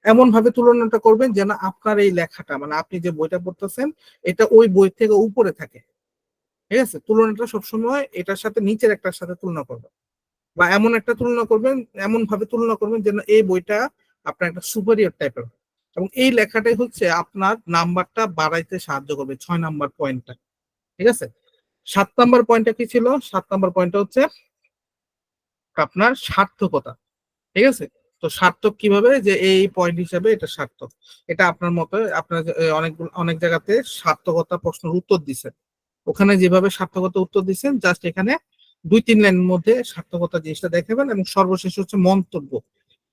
এমন ভাবে তুলনাটা করবেন যেন আপনার এই লেখাটা, মানে আপনি যে বইটা পড়তেছেন এটা ওই বই থেকে উপরে থাকে। ঠিক আছে, তুলনাটা সবসময় এটার সাথে নিচের একটার সাথে তুলনা করবেন, বা এমন একটা তুলনা করবেন, এমন ভাবে তুলনা করবেন যেন এই বইটা আপনার একটা সুপারিয়র টাইপের। এবং এই লেখাটাই হচ্ছে আপনার নাম্বারটা বাড়াইতে সাহায্য করবে, 6 নাম্বার পয়েন্টটা। ঠিক আছে, 7 নাম্বার পয়েন্টটা কি ছিল? 7 নাম্বার পয়েন্টটা হচ্ছে আপনার সার্থকতা। ঠিক আছে, তো সার্থক কিভাবে, যে এই পয়েন্ট হিসাবে এটা সার্থক। এটা আপনার মতো আপনার অনেক অনেক জায়গাতে সার্থকতা প্রশ্নের উত্তর দিচ্ছেন, ওখানে যেভাবে সার্থকতা উত্তর দিচ্ছেন জাস্ট এখানে 2-3 লাইনের মধ্যে সার্থকতা জিনিসটা দেখাবেন। এবং সর্বশেষ হচ্ছে মন্তব্য,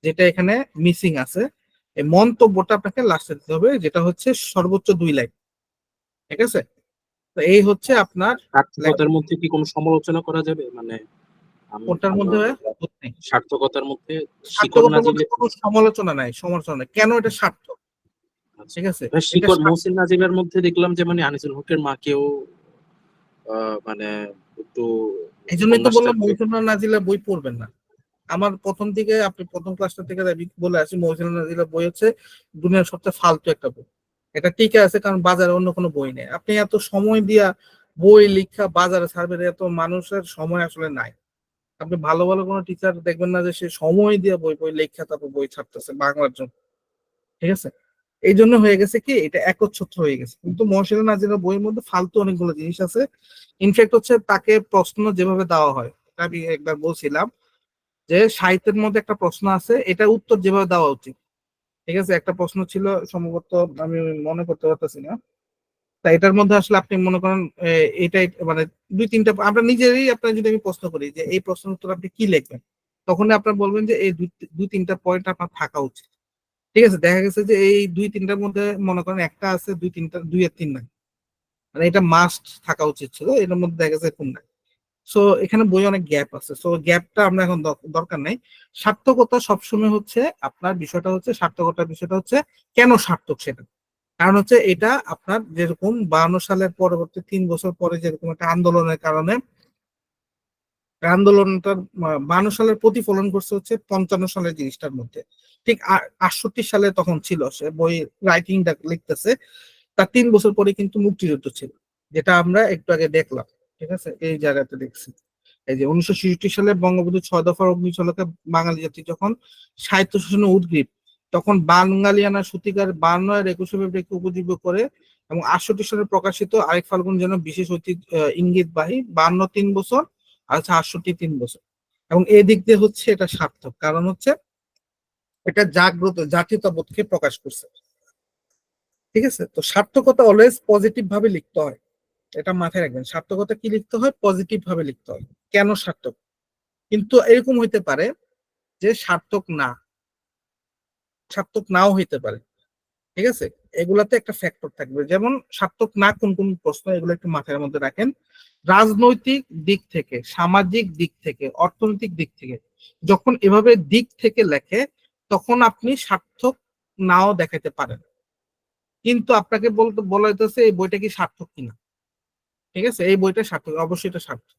যেটা এখানে মিসিং আছে, এই মন্তব্যটা আপনাকে লাস্টে দিতে হবে, যেটা হচ্ছে সর্বোচ্চ 2 লাইন। ঠিক আছে, তো এই হচ্ছে আপনার সার্থকতার মধ্যে কি কোনো সমালোচনা করা যাবে? মানে কোনটার মধ্যে নেই, সার্থকতার মধ্যে শিকড় সার্থকতার মধ্যে নাজিলে, কোনো সমালোচনা নাই, সমালোচনা নাই, কেন এটা সার্থক। আচ্ছা, ঠিক আছে, এটা শিকড় মহসিন নাজিমের মধ্যে দেখলাম যে মানে আনিসুল হকের মাকেও মানে একটু এই জন্যই তো বললাম উপন্যাসটাকে, মৌসুমী নাজিলা বই পড়বেন না। আমার প্রথম দিকে আপনি প্রথম ক্লাসটা থেকে আমি বলে আসি মৌসুমী নাজিলা বই হচ্ছে দুনিয়ার সবচেয়ে ফালতু একটা বই। এটা টিকে আছে কারণ বাজারে অন্য কোনো বই নেই। আপনি এত সময় দিয়া বই লিখা বাজারে ছাড়বেন, এত মানুষের সময় আসলে নাই। আপনি ভালো ভালো কোনো টিচার দেখবেন না যে সে সময় দিয়ে বই বই লেখা তারপর বই ছাড়তেছে বাংলার জন্য। ঠিক আছে, এই জন্য হয়ে গেছে কি এটা একচ্ছত্র হয়ে গেছে। কিন্তু মহসিনা নাজিরের বইয়ের মধ্যে ফালতু অনেকগুলো জিনিস আছে। ইনফ্যাক্ট হচ্ছে তাকে প্রশ্ন যেভাবে দেওয়া হয়, এটা আমি একবার বলছিলাম যে সাহিত্যের মধ্যে একটা প্রশ্ন আছে, এটা উত্তর যেভাবে দেওয়া উচিত। ঠিক আছে, একটা প্রশ্ন ছিল সম্ভবত, আমি মনে করতে পারতেছি না। তা এটার মধ্যে আসলে আপনি মনে করেন এটাই মানে 2-3টা আমরা নিজেরই, আপনার যদি আমি প্রশ্ন করি যে এই প্রশ্নের উত্তর আপনি কি লিখবেন, তখন আপনার বলবেন যে এই 2-3টা পয়েন্ট আপনার থাকা উচিত। ঠিক আছে, দেখা গেছে যে এই 2-3টার মধ্যে মনে করেন একটা আছে 2-3টা 2 আর 3 নাই, মানে এটা মাস্ট থাকা উচিত ছিল, এটার মধ্যে দেখা গেছে এরকম নাই। সো এখানে বই অনেক গ্যাপ আছে, সো গ্যাপটা আমরা এখন দরকার নাই। সার্থকতা সবসময় হচ্ছে আপনার বিষয়টা হচ্ছে, সার্থকতার বিষয়টা হচ্ছে কেন সার্থক সেটা। কারণ হচ্ছে এটা আপনার যেরকম 52 সালের পরবর্তী 3 বছর পরে যেরকম একটা আন্দোলনের কারণে আন্দোলনটার 52 সালের প্রতিফলন করছে হচ্ছে 55 সালের জিনিসটার মধ্যে। ঠিক 68 সালে তখন ছিল, সে বই রাইটিংটা লিখতেছে, তার 3 বছর পরে কিন্তু মুক্তিযুদ্ধ ছিল, যেটা আমরা একটু আগে দেখলাম। ঠিক আছে, এই জায়গাতে দেখছি এই যে 1966 সালে বঙ্গবন্ধু 6 দফার অগ্নিঝলকে বাঙালি জাতি যখন সাহিত্য শোষণে উদ্গ্রীব, তখন বাঙালিয়ানা সূতিকার 52 আর 21 ফেব্রুয়ারিকে উপজীব্য করে এবং 68 সালে প্রকাশিত আরেক ফাল্গুন যেন বিশেষ ইঙ্গিতবাহী 52 3 বছর, আর হচ্ছে 68 3 বছর। এবং এই দিক দিয়ে হচ্ছে এটা সার্থক, কারণ হচ্ছে এটা জাগ্রত জাতীয়তাবোধকে প্রকাশ করছে। ঠিক আছে, তো সার্থকতা অলওয়েজ পজিটিভ ভাবে লিখতে হয়, এটা মাথায় রাখবেন। সার্থকতা কি লিখতে হয়? পজিটিভ ভাবে লিখতে হয়। কেন সার্থক? কিন্তু এরকম হইতে পারে যে সার্থক না, সার্থক নাও হইতে পারে। ঠিক আছে, এগুলাতে একটা ফ্যাক্টর থাকবে, যেমন সার্থক না কোন কোন প্রশ্ন, এগুলো একটু মাথার মধ্যে রাখেন। রাজনৈতিক দিক থেকে, সামাজিক দিক থেকে, অর্থনৈতিক দিক থেকে যখন এভাবে দিক থেকে লেখে, তখন আপনি সার্থক নাও দেখাতে পারেন। কিন্তু আপনাকে বলা হইতেছে এই বইটা কি সার্থক কিনা। ঠিক আছে, এই বইটা সার্থক, অবশ্যই এটা সার্থক।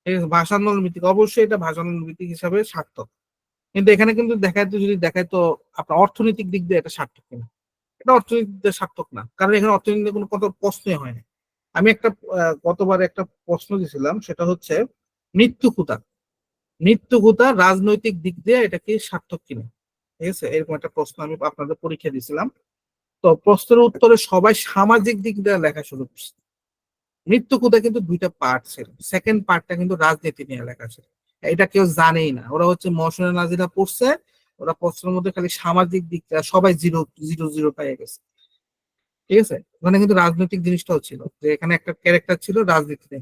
ঠিক আছে, ভাষান্দোলন ভিত্তিক, অবশ্যই এটা ভাষান্দোলন ভিত্তিক হিসাবে সার্থক। কিন্তু এখানে কিন্তু দেখাইতো আপনার অর্থনৈতিক দিক দিয়ে এটা সার্থক কিনা। এটা অর্থনৈতিক দিয়ে সার্থক না, কারণ এখানে অর্থনীতিতে কোনো কত প্রশ্নই হয় না। আমি একটা গতবার একটা প্রশ্ন দিয়েছিলাম, সেটা হচ্ছে মৃত্যু কুতা রাজনৈতিক দিক দিয়ে এটা কি সার্থক কিনা। ঠিক আছে, এরকম একটা প্রশ্ন আমি আপনাদের পরীক্ষা দিয়েছিলাম। তো প্রশ্নের উত্তরে সবাই সামাজিক দিক দিয়ে লেখা শুরু করছে। মৃত্যুকুদা কিন্তু দুইটা পার্ট ছিল, সেকেন্ড পার্টটা কিন্তু রাজনীতি নিয়ে লেখা ছিল। এটা কেউ জানেই না, ওরা হচ্ছে মহসিনা নাজিরা পড়ছে, ওরা প্রশ্নের মধ্যে খালি সামাজিক দিকটা সবাই জিরো জিরো জিরো পেয়ে গেছে। ঠিক আছে, ওখানে কিন্তু রাজনৈতিক জিনিসটাও ছিল, যে এখানে একটা ক্যারেক্টার ছিল রাজনীতিতে,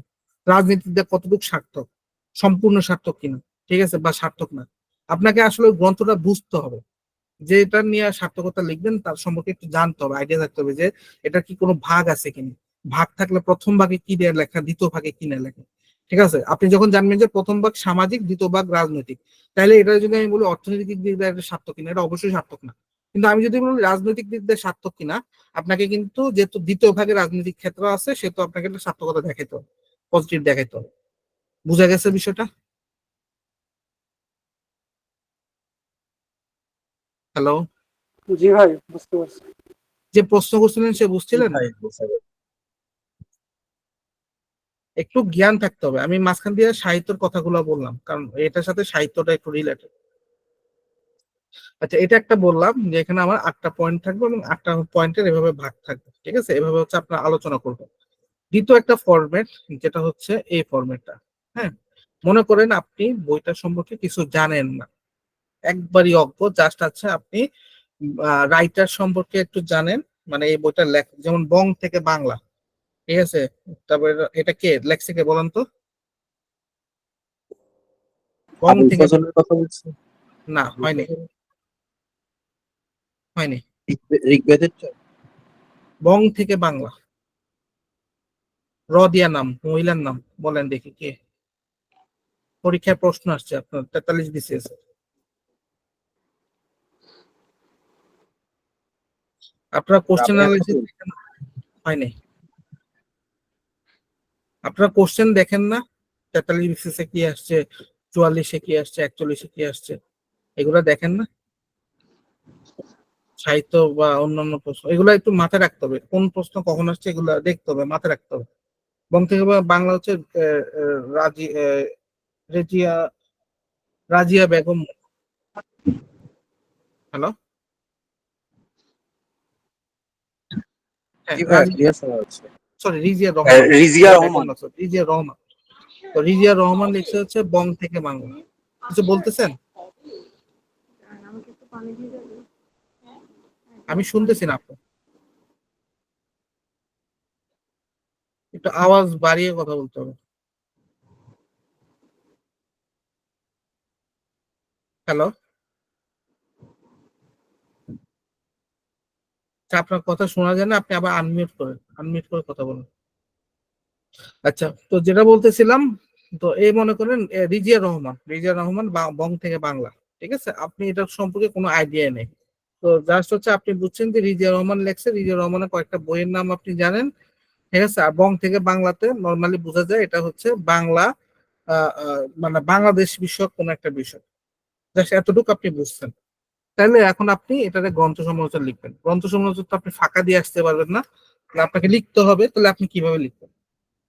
রাজনীতিতে কতটুকু সার্থক, সম্পূর্ণ সার্থক কিনা, ঠিক আছে, বা সার্থক না। আপনাকে আসলে ওই গ্রন্থটা বুঝতে হবে, যে এটা নিয়ে সার্থকতা লিখবেন তার সম্পর্কে একটু জানতে হবে, আইডিয়া থাকতে হবে যে এটা কি কোনো ভাগ আছে কিনা। ভাগ থাকলে প্রথম ভাগে কি দিয়ে লেখা, দ্বিতীয় ভাগে কি না লেখা। ঠিক আছে, আপনি যখন জানবেন যে প্রথম ভাগ সামাজিক, দ্বিতীয় ভাগ রাজনৈতিক, তাহলে এটা যদি আমি বলি অর্থনৈতিক দিক দিয়ে এটা সার্থক কিনা, এটা অবশ্যই সার্থক না। কিন্তু আমি যদি বলি রাজনৈতিক দিক দিয়ে সার্থক কিনা, আপনাকে কিন্তু যেহেতু দ্বিতীয় ভাগে রাজনৈতিক ক্ষেত্র আছে, সেহেতু আপনাকে একটা সার্থকতা দেখাইতে হবে, পজিটিভ দেখাইতে হবে। বুঝা গেছে বিষয়টা? হ্যালো? জি ভাই, বুঝতে পারছি। যে প্রশ্ন করছিলেন সে বুঝছিলেন? ভাই বুঝতে পেরেছি। একটু জ্ঞান থাকতে হবে। আমি মাঝখান দিয়ে সাহিত্যের কথাগুলো বললাম, কারণ এটার সাথে সাহিত্যটা একটু রিলেটেড। আচ্ছা, এটা একটা বললাম যে এখানে আমার 8টা পয়েন্ট থাকবে এবং 8টা পয়েন্টের এভাবে ভাগ থাকবে। ঠিক আছে, এভাবে হচ্ছে আপনার আলোচনা করবো। দ্বিতীয় একটা ফরম্যাট, যেটা হচ্ছে এই ফরম্যাটটা। হ্যাঁ, মনে করেন আপনি বইটা সম্পর্কে কিছু জানেন না, একবারই অজ্ঞ, জাস্ট আছে আপনি রাইটার সম্পর্কে একটু জানেন, মানে এই বইটার লেখ, যেমন বং থেকে বাংলা। ঠিক আছে, তারপরে এটা কে লেখছে, কে বলেন তো? বং আবুল থেকে ফজলের কথা বলছি। না, হয়নি, হয়নি। ঋগ্বেদের বং থেকে বাংলা, র দিয়া নাম, মহিলার নাম, বলেন দেখি কে। পরীক্ষায় প্রশ্ন আসছে, আপনার 43 বিসিএস। আপনারা কোশ্চেন রাবেয়া অ্যানালাইসিস খাতুন। হয়নি, আপনারা কোশ্চেন দেখেন না? 43 বিসিএসে কি আসছে, 44-এ কি আসছে, 41-এ কি আসছে, এগুলা দেখেন না? সাহিত্য বা অন্যান্য প্রশ্ন, এগুলো একটু মাথায় রাখতে হবে, কোন প্রশ্ন কখন আসছে এগুলো দেখতে হবে, মাথায় রাখতে হবে। বং থেকে বাংলা হচ্ছে রাজি রেজিয়া রাজিয়া বেগম। হ্যালো? হ্যাঁ, জি ভাই, ক্লিয়ার শোনা যাচ্ছে। সরি, রিজিয়া রহমান, রিজিয়া রিজিয়া বেগম রহমান। না, sorry, রিজিয়া রহমান। তো রিজিয়া রহমান লিখছে হচ্ছে বং থেকে বাংলা। কিছু বলতেছেন? আমি শুনতেছি না, আপনি একটু আওয়াজ বাড়িয়ে কথা বলতে হবে। হ্যালো? আচ্ছা, আপনার কথা শোনা যায় না, আপনি আবার আনমিউট করে কথা বলুন। আচ্ছা, তো যেটা বলতেছিলাম, তো এই মনে করেন রিজিয়া রহমান বং থেকে বাংলা। ঠিক আছে, আপনি এটার সম্পর্কে কোনো আইডিয়া নেই। তো জাস্ট হচ্ছে আপনি বুঝছেন যে রিজিয়া রহমান লেখছে, রিজিয়া রহমানের কয়েকটা বইয়ের নাম আপনি জানেন। ঠিক আছে, আর বং থেকে বাংলাতে নর্মালি বোঝা যায় এটা হচ্ছে বাংলা, মানে বাংলাদেশ বিষয়ক কোন একটা বিষয়। জাস্ট এতটুকু আপনি বুঝছেন। তাহলে এখন আপনি এটাতে গ্রন্থ সমালোচনা লিখবেন। গ্রন্থ সমালোচনা তো আপনি ফাঁকা দিয়ে আসতে পারবেন না, তাহলে আপনাকে লিখতে হবে। তাহলে আপনি কিভাবে লিখবেন?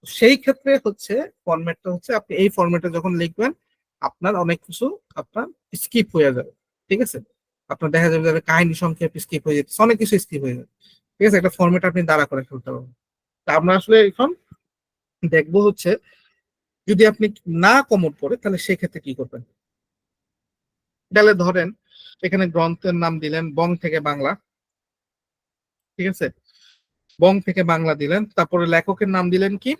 সেই ক্ষেত্রে হচ্ছে ফরম্যাটটা হচ্ছে, আপনি এই ফরম্যাটে যখন লিখবেন আপনার অনেক কিছু আপনার স্কিপ হয়ে যাবে। ঠিক আছে, আপনার দেখা যাবে যে কাহিনী সংক্ষেপ স্কিপ হয়ে যেতেছে, অনেক কিছু স্কিপ হয়ে যাবে। ঠিক আছে, একটা ফরম্যাট আপনি দাঁড়া করে ফেলতে পারবেন। তা আমরা আসলে এখন দেখবো হচ্ছে, যদি আপনি না কমন পড়ে তাহলে সেক্ষেত্রে কি করবেন। তাহলে ধরেন এখানে গ্রন্থের নাম দিলেন বং থেকে বাংলা। ঠিক আছে, বং থেকে বাংলা দিলেন, তারপরে লেখকের নাম দিলেন কি,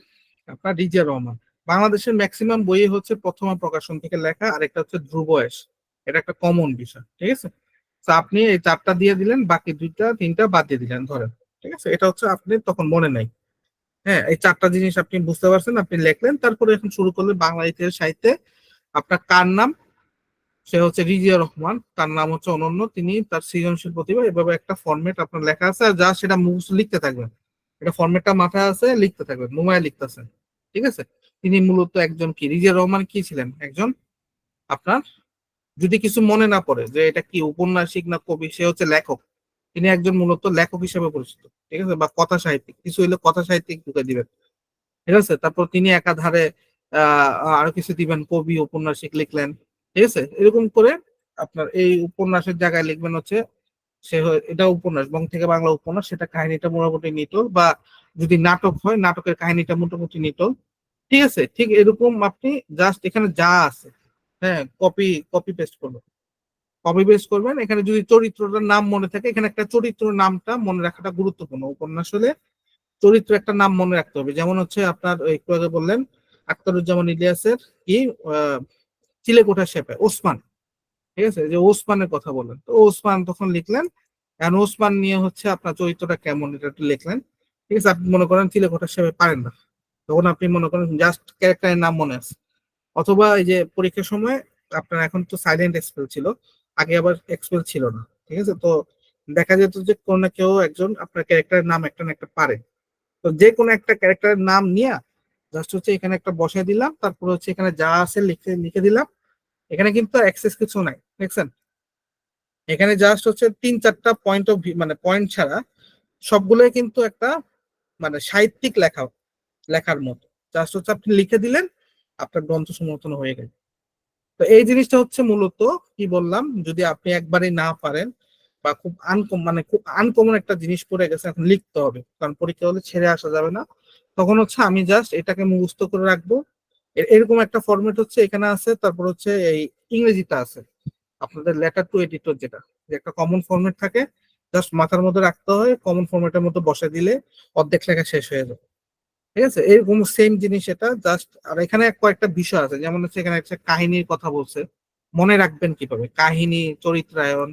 আপনার রিজিয়া রহমান। বাংলাদেশের ম্যাক্সিমাম বই হচ্ছে প্রথমা প্রকাশন থেকে লেখা, আর একটা হচ্ছে ধ্রুব এস, এটা একটা কমন বিষয়। ঠিক আছে, তো আপনি এই 4টা দিয়ে দিলেন, বাকি 2টা 3টা বাদ দিয়ে দিলেন ধরেন। ঠিক আছে, এটা হচ্ছে আপনি তখন মনে নাই। হ্যাঁ, এই 4টা জিনিস আপনি বুঝতে পারছেন, আপনি লিখলেন, তারপরে এখন শুরু করলেন বাংলা ইতিহাস সাহিত্যে আপনার কার নাম, সে হচ্ছে রিজিয়া রহমান, তার নাম হচ্ছে অনন্য, তিনি তার সৃজনশীল প্রতিভা, এভাবে একটা ফরম্যাট আপনার লেখা আছে, আর যা সেটা মুখস্থ লিখতে থাকবেন। এটা ফরম্যাটটা মাথায় আছে, লিখতে থাকবেন, নোমায় লিখতেছেন। ঠিক আছে। তিনি মূলত একজন কি, রিজিয়া রহমান কি ছিলেন, একজন আপনার, যদি কিছু মনে না পড়ে যে এটা কি উপন্যাসিক না কবি, সে হচ্ছে লেখক। তিনি একজন মূলত লেখক হিসেবে পরিচিত। ঠিক আছে, বা কথা সাহিত্যিক, কিছু হইলে কথা সাহিত্যিক ঢুকে দিবেন। ঠিক আছে, তারপর তিনি একাধারে আরো কিছু দিবেন, কবি উপন্যাসিক লিখলেন। ঠিক আছে, এরকম করে আপনার এই উপন্যাসের জায়গায় লিখবেন হচ্ছে এটা উপন্যাস, বং থেকে বাংলা উপন্যাস, সেটা কাহিনীটা মোটামুটি নিটল, বা যদি নাটক হয় নাটকের কাহিনীটা মোটামুটি নিটল। ঠিক আছে, ঠিক এরকম আপনি জাস্ট এখানে যা আছে, হ্যাঁ, কপি পেস্ট করবেন। কপি পেস্ট করবেন, এখানে যদি চরিত্রটার নাম মনে থাকে, এখানে একটা চরিত্র নামটা মনে রাখাটা গুরুত্বপূর্ণ। উপন্যাস হলে চরিত্র একটা নাম মনে রাখতে হবে। যেমন হচ্ছে আপনার একটু আগে বললেন আখতারুজ্জামান ইলিয়াসের কি আহ, চিলেকোঠা শেপে ওসমান। ঠিক আছে, যে ওসমানের কথা বললেন, তো ওসমান তখন লিখলেন, এখন ওসমান নিয়ে হচ্ছে আপনার চরিত্রটা কেমন এটা একটু লিখলেন। ঠিক আছে, আপনি মনে করেন চিলেকোঠা শেপে পারেন না, তখন আপনি মনে করেন জাস্ট ক্যারেক্টারের নাম মনে আছে। অথবা এই যে পরীক্ষার সময় আপনার এখন তো সাইলেন্ট এক্সপেল ছিল, আগে আবার এক্সপেল ছিল না। ঠিক আছে, তো দেখা যেত যে কোনো না কেউ একজন আপনার ক্যারেক্টারের নাম একটা না একটা পারে। তো যে কোনো একটা ক্যারেক্টারের নাম নিয়ে জাস্ট হচ্ছে এখানে একটা বসে দিলাম, তারপর হচ্ছে এখানে যা আছে লিখে লিখে দিলাম। এখানে কিন্তু এক্সেস কিছু নাই, দেখছেন? এখানে জাস্ট হচ্ছে 3-4টা পয়েন্ট অফ ভিউ, মানে পয়েন্ট ছাড়া সবগুলোই কিন্তু একটা মানে সাহিত্যিক লেখার মতো। জাস্ট হচ্ছে আপনি লিখে দিলেন, আপনার গ্রন্থ সমর্থন হয়ে গেল। তো এই জিনিসটা হচ্ছে মূলত কি বললাম, যদি আপনি একবারই না পারেন বা খুব মানে খুব আনকমন একটা জিনিস পড়ে গেছে, এখন লিখতে হবে, কারণ পরীক্ষা হলে ছেড়ে আসা যাবে না। তখন হচ্ছে আমি জাস্ট এটাকে মুখস্থ করে রাখবো। এরকম একটা ফরম্যাট হচ্ছে এখানে আছে, তারপর হচ্ছে এই ইংরেজিটা আছে আপনাদের লেটার টু এডিটর, যেটা যে একটা কমন ফরম্যাট থাকে, জাস্ট মাথার মধ্যে রাখতে হয়, কমন ফরম্যাটের মধ্যে বসে দিলে অর্ধেক লেখা শেষ হয়ে যাবে। ঠিক আছে, এরকম সেম জিনিস এটা জাস্ট। আর এখানে কয়েকটা বিষয় আছে, যেমন হচ্ছে এখানে একটা কাহিনীর কথা বলছে, মনে রাখবেন কিভাবে কাহিনী, চরিত্রায়ন,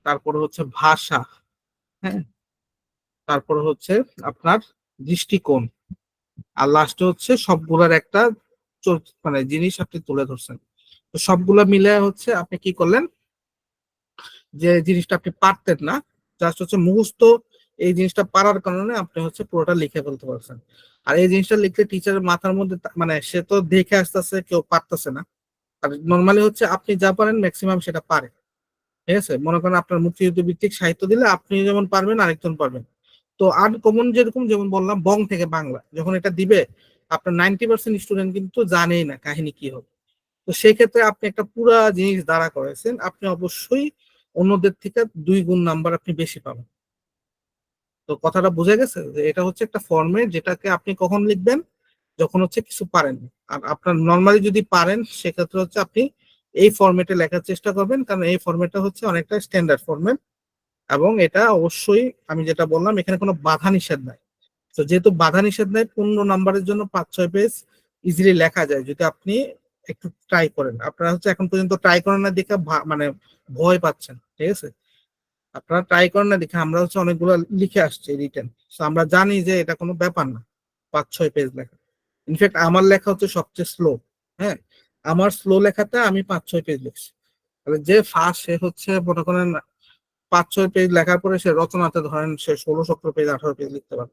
তারপর হচ্ছে ভাষা, হ্যাঁ, তারপর হচ্ছে আপনার দৃষ্টিকোণ, আর লাস্টে হচ্ছে সবগুলার একটা মানে জিনিস আপনি তুলে ধরছেন। তো সবগুলা মিলে হচ্ছে আপনি কি করলেন, যে জিনিসটা আপনি পারতেন না, জাস্ট হচ্ছে মুখস্থ, এই জিনিসটা পারার কারণে আপনি হচ্ছে পুরোটা লিখে ফেলতে পারছেন। আর এই জিনিসটা লিখলে টিচারের মাথার মধ্যে মানে সে তো দেখে আসতেছে, কেউ পারতেছে না। আর নর্মালি হচ্ছে আপনি যা পারেন ম্যাক্সিমাম সেটা পারে। ঠিক আছে, মনে করেন আপনার মুক্তিযুদ্ধ ভিত্তিক সাহিত্য দিলে আপনি যেমন পারবেন আরেকজন পারবেন। তো আনকমন যেরকম, যেমন বললাম বং থেকে বাংলা, যখন এটা দিবে আপনার 90% স্টুডেন্ট কিন্তু জানেই না কাহিনী কি হবে। তো সেই ক্ষেত্রে আপনি একটা পুরা জিনিস দাঁড়া করেছেন, আপনি অবশ্যই অন্যদের থেকে 2 গুণ নাম্বার আপনি বেশি পাবেন। তো কথাটা বুঝে গেছে যে এটা হচ্ছে একটা ফর্মেট, যেটাকে আপনি কখন লিখবেন, যখন হচ্ছে কিছু পারেন না। আর আপনার নর্মালি যদি পারেন, সেক্ষেত্রে হচ্ছে আপনি এই ফরম্যাটে লেখার চেষ্টা করবেন, কারণ এই ফরম্যাটটা হচ্ছে অনেকটা স্ট্যান্ডার্ড ফরম্যাট। এবং এটা অবশ্যই আমি যেটা বললাম, এখানে কোনো বাধা নিষেধ নাই। তো যেহেতু বাধা নিষেধ নাই, 15 নম্বরের জন্য 5-6 পেজ ইজিলি লেখা যায় যদি আপনি একটু ট্রাই করেন। আপনারা হচ্ছে এখন পর্যন্ত ট্রাই করেন না দেখে মানে ভয় পাচ্ছেন। ঠিক আছে, আপনারা ট্রাই করেন না দেখে আমরা হচ্ছে অনেকগুলো লিখে আসছি রিটেন। আমরা জানি যে এটা কোনো ব্যাপার না 5-6 পেজ লেখা। ইনফ্যাক্ট আমার লেখা হচ্ছে সবচেয়ে স্লো। হ্যাঁ, আমার স্লো লেখাতে আমি 5-6 পেজ লিখছি। তাহলে যে ফার্স্ট, সে হচ্ছে মনে করেন 5-6 পেজ লেখার পরে সে রচনাতে ধরেন সে 16-17 পেজ 18 পেজ লিখতে পারে।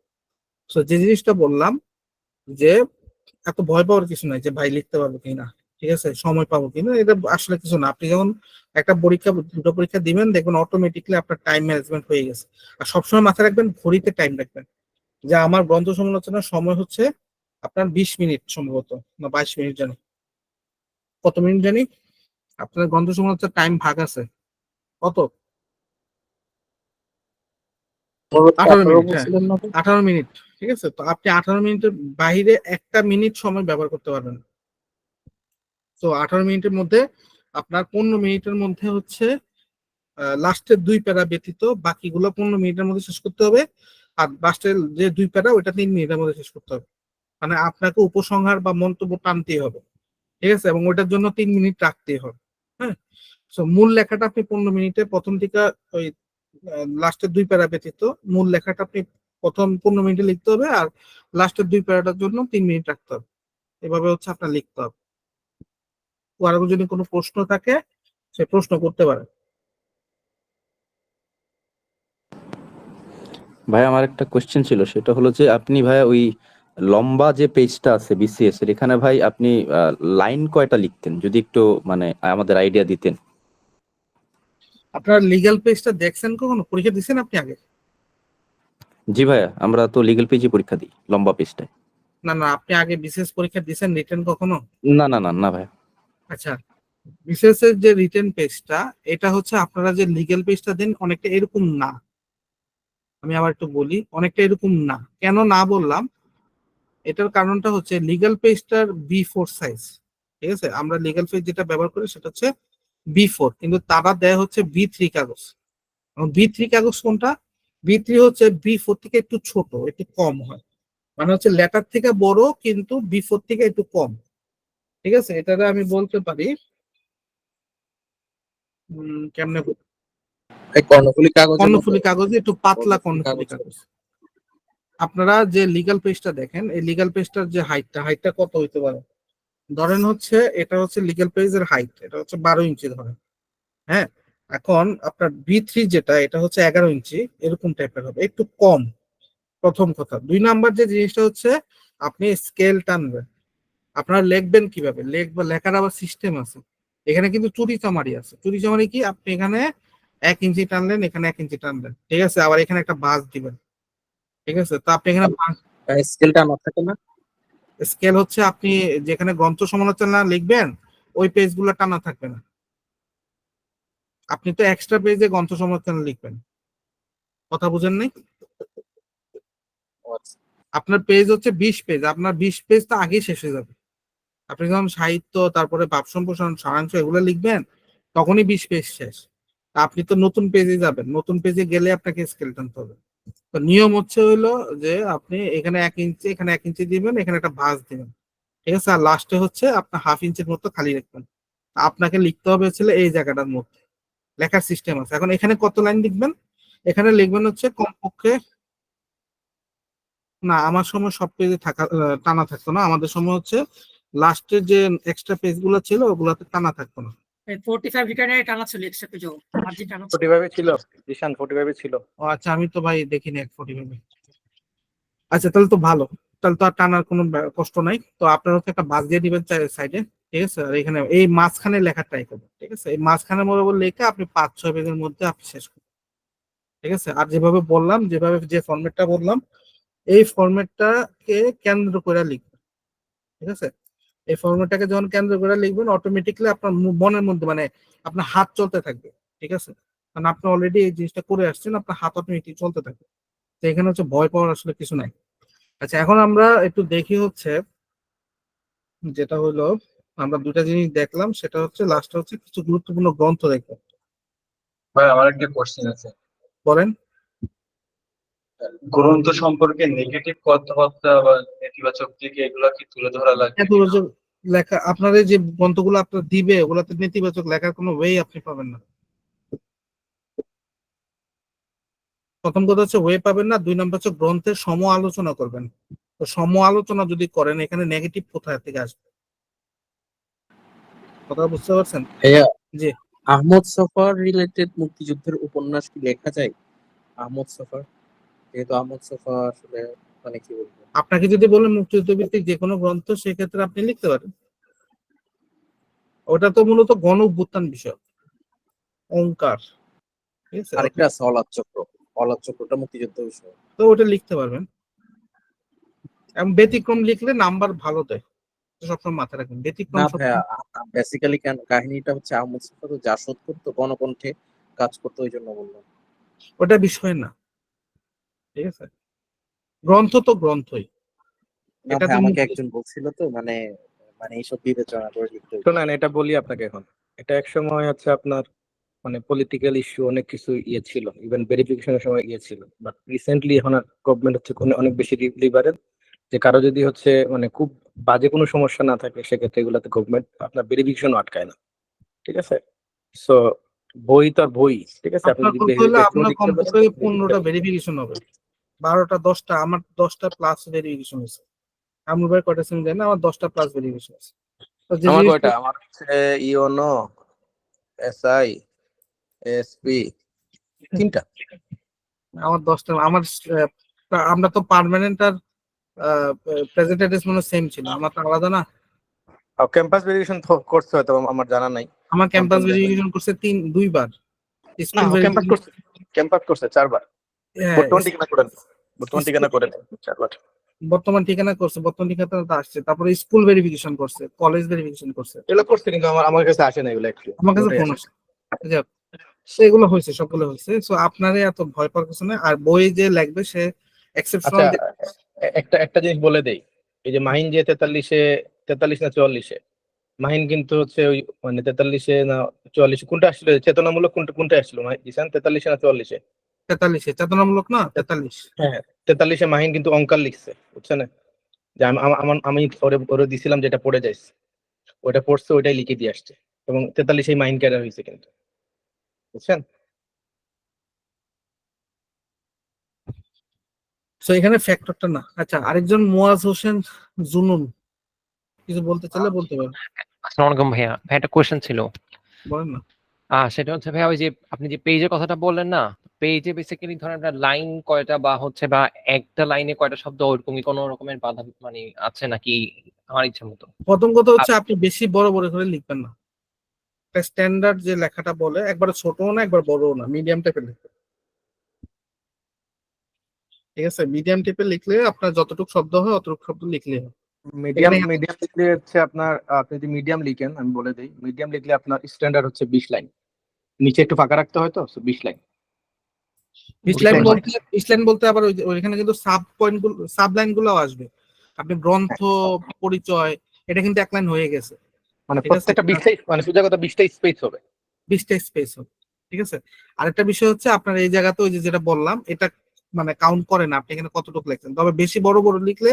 তো যে জিনিসটা বললাম, যে এত ভয় পাওয়ার কিছু নাই যে ভাই লিখতে পারবো কিনা, ঠিক আছে, সময় পাবো কিনা, এটা আসলে কিছু না। আপনি যখন একটা পরীক্ষা, দুটো পরীক্ষা দিবেন, দেখবেন অটোমেটিকলি আপনার টাইম ম্যানেজমেন্ট হয়ে গেছে। আর সবসময় মাথায় রাখবেন, ঘড়িতে টাইম রাখবেন, যে আমার গ্রন্থ সমালোচনার সময় হচ্ছে আপনার 20 মিনিট সম্ভবত, না 22 মিনিট জানি, কত মিনিট জানি আপনার গ্রন্থ সমালোচনার টাইম ভাগ আছে কত, 18 মিনিট, হ্যাঁ, বলছিলেন না? 18 মিনিট। ঠিক আছে, তো আপনি 18 মিনিটের বাইরে 1টা মিনিট সময় ব্যবহার করতে পারবেন না। তো 18 মিনিটের মধ্যে আপনার 15 মিনিটের মধ্যে হচ্ছে লাস্টের 2 প্যারা ব্যতীত বাকিগুলো 15 মিনিটের মধ্যে শেষ করতে হবে। আর লাস্টের যে 2 প্যারা, ওইটা 3 মিনিটের মধ্যে শেষ করতে হবে। মানে আপনাকে উপসংহার বা মন্তব্য টানতেই হবে। ঠিক আছে, এবং ওইটার জন্য 3 মিনিট রাখতেই হবে। হ্যাঁ, তো মূল লেখাটা আপনি 15 মিনিটে প্রথম থেকে ওই লাস্টের 2 প্যারা ব্যতীত মূল লেখাটা আপনি প্রথম 15 মিনিটে লিখতে হবে, আর লাস্টের 2 প্যারাটার জন্য 3 মিনিট রাখতে হবে। এভাবে হচ্ছে আপনার লিখতে হবে। কারো যদি কোনো প্রশ্ন থাকে সে প্রশ্ন করতে পারে। ভাই আমার একটা কোশ্চেন ছিল, সেটা হলো যে আপনি ভাই ওই লম্বা যে পেজটা আছে বিসিএস এর, এখানে ভাই আপনি লাইন কয়টা লিখতেন যদি একটু মানে আমাদের আইডিয়া দিতেন। আপনার লিগ্যাল পেজটা দেখছেন, কখনো পরীক্ষা দিচ্ছেন আপনি আগে? জি ভাইয়া, আমরা তো লিগ্যাল পেজে পরীক্ষা দিই লম্বা পেজটায়। না না, আপনি আগে বিসিএস পরীক্ষা দিচ্ছেন রিটেন কখনো? না না না না ভাই। আচ্ছা, বিসিএস এর যে রিটেন পেজটা, এটা হচ্ছে আপনারা যে লিগ্যাল পেজটা দেন অনেকটা এরকম না। আমি আবার একটু বলি, অনেকটা এরকম না। কেন না বললাম, এটার কারণটা হচ্ছে লিগ্যাল পেজটার B4 সাইজ, ঠিক আছে? আমরা লিগ্যাল পেজ যেটা ব্যবহার করি সেটা হচ্ছে B4, কিন্তু তারা দেয় হচ্ছে B3 কাগজ। B3 কাগজ কোনটা? B3 হচ্ছে B4 থেকে একটু ছোট, একটু কম হয়, মানে হচ্ছে লেটার থেকে বড় কিন্তু B4 থেকে একটু কম, ঠিক আছে? এটাতে আমি বলতে পারি কেমনে বলবো? এই কর্ণফুলী কাগজের মতো। কর্ণফুলী কাগজে একটু পাতলা কর্ণফুলী কর্ণফুলী কাগজ। আপনারা যে লিগ্যাল পেজটা দেখেন, এই লিগ্যাল পেজটার যে হাইটটা কত হইতে পারে? ধরেন হচ্ছে এটা হচ্ছে লিগ্যাল পেজের হাইট, এটা হচ্ছে 12 ইঞ্চি ধরেন। হ্যাঁ, এখন আপনার B3 যেটা, এটা হচ্ছে 11 ইঞ্চি, এরকম টাইপের হবে, একটু কম। প্রথম কথা। 2 নাম্বার যে জিনিসটা হচ্ছে আপনি স্কেল টানবেন। আপনারা লিখবেন কিভাবে? লেখার আবার সিস্টেম আছে। এখানে কিন্তু চুরি চামারি আছে। চুরি চামারি কি? আপনি এখানে 1 ইঞ্চি টানলেন, এখানে 1 ইঞ্চি টানলেন, ঠিক আছে? আবার এখানে একটা বাস দিবেন, ঠিক আছে? তো আপনি এখানে স্কেলটা আমার থাকে না। স্কেল হচ্ছে আপনি যেখানে গ্রন্থ সমালোচনা লিখবেন ওই পেজগুলো টানা থাকবে না। আপনি তো এক্সট্রা পেজে গ্রন্থ সমালোচনা লিখবেন। কথা বুঝেন নাই? আপনার পেজ হচ্ছে 20 পেজ, আপনার 20 পেজ তো আগেই শেষ হয়ে যাবে। আপনি যখন সাহিত্য, তারপরে ভাব সম্প্রসারণ, সারাংশ এগুলো লিখবেন, তখনই 20 পেজ শেষ। তা আপনি তো নতুন পেজে যাবেন, নতুন পেজে গেলে আপনাকে স্কেল টানতে হবে। তো নিয়ম হচ্ছে হইলো যে আপনি এখানে 1 ইঞ্চি, এখানে 1 ইঞ্চি দিবেন, এখানে একটা ভাঁজ দিবেন, ঠিক আছে? আর লাস্টে হচ্ছে আপনার হাফ ইঞ্চির মতো খালি রাখবেন। আপনাকে লিখতে হবে ছিল এই জায়গাটার মধ্যে। লেখার সিস্টেম আছে। এখন এখানে কত লাইন লিখবেন? এখানে লিখবেন হচ্ছে কমপক্ষে, না আমার সময় সব পেজে টানা থাকতো না। আমাদের সময় হচ্ছে লাস্টের যে এক্সট্রা পেজ গুলো ছিল ওগুলাতে টানা থাকতো না। 45 রিটার্নে টানা ছিল এক্সট্রা পেজও মার্জিন টানা ছিল। 45 ছিল, জিশান 45 ছিল। ও আচ্ছা, আমি তো ভাই দেখিনি 140 আচ্ছা, তাহলে তো ভালো। তাহলে তো আর টানার কোনো কষ্ট নাই। তো আপনার হচ্ছে একটা বাস দিয়ে দিবেন সাইডে, ঠিক আছে? আর এখানে এই মাঝখানে লেখা ট্রাই করবেন, ঠিক আছে? এই মাঝখানে বরাবর লেখা আপনি 5-6 পেজের মধ্যে আপনি শেষ করবেন, ঠিক আছে? আর যেভাবে বললাম, যেভাবে যে ফরম্যাটটা বললাম, এই ফরম্যাটটাকে কেন্দ্র করে লিখবেন, ঠিক আছে? এই ফরম্যাটটাকে যখন কেন্দ্র করে লিখবেন, অটোমেটিকলি আপনার মনের মধ্যে মানে আপনার হাত চলতে থাকবে, ঠিক আছে? কারণ আপনি অলরেডি এই জিনিসটা করে আসছেন, আপনার হাত অটোমেটিক চলতে থাকবে। তো এখানে হচ্ছে ভয় পাওয়ার আসলে কিছু নাই। আচ্ছা, এখন আমরা একটু দেখি হচ্ছে যেটা হলো, আমরা দুটা জিনিস দেখলাম, সেটা হচ্ছে লাস্ট হচ্ছে কিছু গুরুত্বপূর্ণ গ্রন্থ দেখবো। ভাই আমার একটা কোশ্চেন আছে। বলেন। গ্রন্থ সম্পর্কে নেগেটিভ কথাবার্তা বা নেতিবাচক দিকে এগুলো কি তুলে ধরা লাগবে? নেতিবাচক লেখা আপনাদের যে গ্রন্থগুলো আপনার দিবে ওগুলাতে নেতিবাচক লেখার কোনো ওয়ে আপনি পাবেন না। প্রথম কথা হচ্ছে ওয়ে পাবেন না। 2 নম্বর হচ্ছে গ্রন্থের সম আলোচনা করবেন। তো সম আলোচনা যদি করেন, এখানে নেগেটিভ কোথায় থেকে আসবে? কথা বুঝতে পারছেন? ভাইয়া, জি। আহমদ সফর রিলেটেড মুক্তিযুদ্ধের উপন্যাস কি লেখা যায়? আহমদ সফর, যেহেতু আহমদ সফর আসলে মানে কি বলবো, আপনাকে যদি বলেন মুক্তিযুদ্ধ ভিত্তিক যে কোনো গ্রন্থ, সেক্ষেত্রে আপনি লিখতে পারেন। ওটা তো মূলত গণ অভ্যুত্থান বিষয়, ওঙ্কার, ঠিক আছে? আরেকটা আছে অলাদ চক্র। অলাদ চক্রটা মুক্তিযুদ্ধ বিষয়। তো ওটা লিখতে পারবেন। এবং ব্যতিক্রম লিখলে নাম্বার ভালো দেয়, সবসময় মাথায় রাখবেন। ব্যতিক্রম না ভাইয়া, বেসিক্যালি কাহিনীটা হচ্ছে আহমদ সফর তো জাসদ করতো, গণকণ্ঠে কাজ করতো, ওই জন্য বললাম। ওটা বিষয় না, ঠিক আছে? গ্রন্থ তো গ্রন্থই। না এটা ভাই, তো আমাকে একজন বলছিল তো মানে মানে এইসব বিবেচনা করে লিখতে হবে। শোনেন, এটা বলি আপনাকে এখন। এটা এক সময় হচ্ছে আপনার মানে পলিটিক্যাল ইস্যু অনেক কিছু ইয়ে ছিল, ইভেন ভেরিফিকেশনের সময় ইয়ে ছিল। বাট রিসেন্টলি এখন আর গভর্নমেন্ট হচ্ছে অনেক বেশি লিবারেল, যে কারো যদি হচ্ছে মানে খুব বাজে কোনো সমস্যা না থাকে সেক্ষেত্রে এগুলাতে গভর্নমেন্ট আপনার ভেরিফিকেশন আটকায় না। ঠিক আছে? সো বই তো আর বই, ঠিক আছে? আপনি আপনার যদি বলতে হলে দেখতেও আপনার লিখতে কমপক্ষে পারেন, 15টা ভেরিফিকেশন হবে, 12টা 10টা। আমার 10টা প্লাস ভেরিফিকেশন হয়েছে। আমার ভাই কয়টা সেম জানি না, আমার 10টা প্লাস ভেরিফিকেশন আছে। তো যে আমার জিনিসটা কয়টা? আমার হচ্ছে ইওনো, এসআই, এসপি, 3টা। আমার 10টা আমার আমরা তো পার্মানেন্ট আর প্রেজেন্টেটিভ মনে সেম ছিল, আমার তো আলাদা না। ক্যাম্পাস ভেরিফিকেশন করছে হয়তো, আমার জানা নাই। আমার ক্যাম্পাস Campus ভেরিফিকেশন করছে 2বার, না, স্কুল ক্যাম্পাস করছে, ক্যাম্পাস করছে 4বার। বর্তমান ঠিকানা করেন, বর্তমান ঠিকানা করেন 4বার। বর্তমান ঠিকানা করছে, বর্তমান ঠিকানা তো আসছে, তারপরে স্কুল ভেরিফিকেশন করছে, কলেজ ভেরিফিকেশন করছে, এগুলো করছে কিন্তু আমার কাছে আসে না এগুলো একটু। আমার কাছে ওটাই ফোন আসে। আসছে। যাক, এগুলো হয়েছে, সবগুলো হয়েছে। সো আপনারে এত ভয় পাওয়ার কিছু না। আর বই যে লাগবে সে আচ্ছা, এক্সেপশনাল। একটা জিনিস বলে দেই, এই যে মাহিন যে 43 না 44, মাহিন কিন্তু হচ্ছে ওই মানে 43 না 44, কোনটা আসছিল চেতনামূলক, কোনটা আসছিল জিসান, 43 না 44? 43 চেতনামূলক না 43। হ্যাঁ, 43 মাহিন কিন্তু অঙ্কার লিখছে, বুঝছেন না? যে আমি ওরে দিছিলাম যেটা পড়ে যাইছে, ওটা পড়ছে, ওইটাই লিখে দিয়ে আসছে, এবং 43 মাহিন ক্যাডার হয়েছে কিন্তু, বুঝছেন? সো এখানে ফ্যাক্টরটা না। আচ্ছা, আরেকজন মুয়াজ হোসেন জুনুন কিছু বলতে চাইলে বলতে পারেন, আসসালামু আলাইকুম ভাইয়া। ভাই একটা কোয়েশ্চেন ছিল। বলেন না। সেটা হচ্ছে ভাইয়া, ওই যে আপনি যে পেজের কথাটা বললেন না, পেজে বেসিক্যালি ধরেন একটা লাইন কয়টা বা হচ্ছে বা একটা লাইনে কয়টা শব্দ, ওরকমই কোনো রকমের বাধা মানে আছে নাকি আমার ইচ্ছা মতো? প্রথম কথা হচ্ছে আপনি বেশি বড় বড় করে লিখবেন না। একটা স্ট্যান্ডার্ড যে লেখাটা বলে, একবার ছোটও না একবার বড়ও না, মিডিয়াম টাইপের লিখবেন। ঠিক আছে, মিডিয়াম টাইপের লিখলে আপনার যতটুকু শব্দ হয় অতটুকু শব্দ লিখলে হয়। মিডিয়াম এখানে মিডিয়াম লিখলে হচ্ছে আপনার, আপনি যদি মিডিয়াম লিখেন, আমি বলে দিই, মিডিয়াম লিখলে আপনার স্ট্যান্ডার্ড হচ্ছে 20 লাইন, নিচে একটু ফাঁকা রাখতে হয়, তো 20 লাইন। ইসলাইন বুঝতে বলতে, ইসলাইন বলতে আবার ওইখানে কিন্তু সাব পয়েন্ট গুলো, সাব লাইন গুলো আসবে। আপনি গ্রন্থ পরিচয়, এটা কিন্তু এক লাইন হয়ে গেছে। মানে ঠিক আছে, প্রত্যেকটা 20টাই, মানে সোজা কথা 20টা স্পেস হবে। 20টা স্পেস হবে। ঠিক আছে, আরেকটা বিষয় হচ্ছে আপনার এই জায়গাতে ওই যে যেটা বললাম, এটা মানে কাউন্ট করে না আপনি এখানে কতটুকু লিখছেন। তবে বেশি বড় বড় লিখলে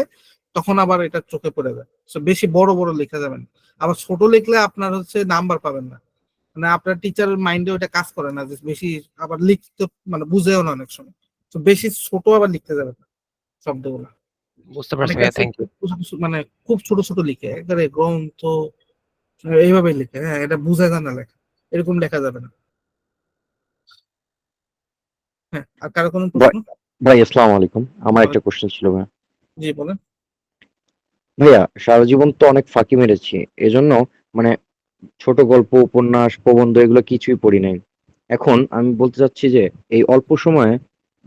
তখন আবার এটা চোখে পড়ে যায়। So, বেশি বড় বড় লেখা যাবে না। আবার ছোট লিখলে আপনার হচ্ছে নাম্বার পাবেন না, মানে আপনার টিচারের মাইন্ডে ওটা কাজ করে না যে বেশি আবার লিখতে, মানে বুঝেও না অনেক সময়। তো বেশি ছোট আবার লিখতে যাবে না শব্দগুলো। বুঝতে পারছি অনেকে ভাইয়া, আছে থ্যাংক ইউ। মানে খুব ছোট ছোট লিখে একবারে গ্রন্থ এইভাবে লিখে, হ্যাঁ এটা বুঝা যায় না লেখা, এরকম লেখা যাবে না। হ্যাঁ, আর কারো কোনো ভাই প্রশ্ন? ভাই, আসসালামু আলাইকুম। আমার একটা কোশ্চেন ছিল ভাই। জি বলেন। ভাইয়া, সারা জীবন তো অনেক ফাঁকি মেরেছি, এজন্য মানে ছোট গল্প, উপন্যাস, প্রবন্ধ এগুলো কিছুই পড়ি নাই। এখন আমি বলতে চাচ্ছি যে এই অল্প সময়ে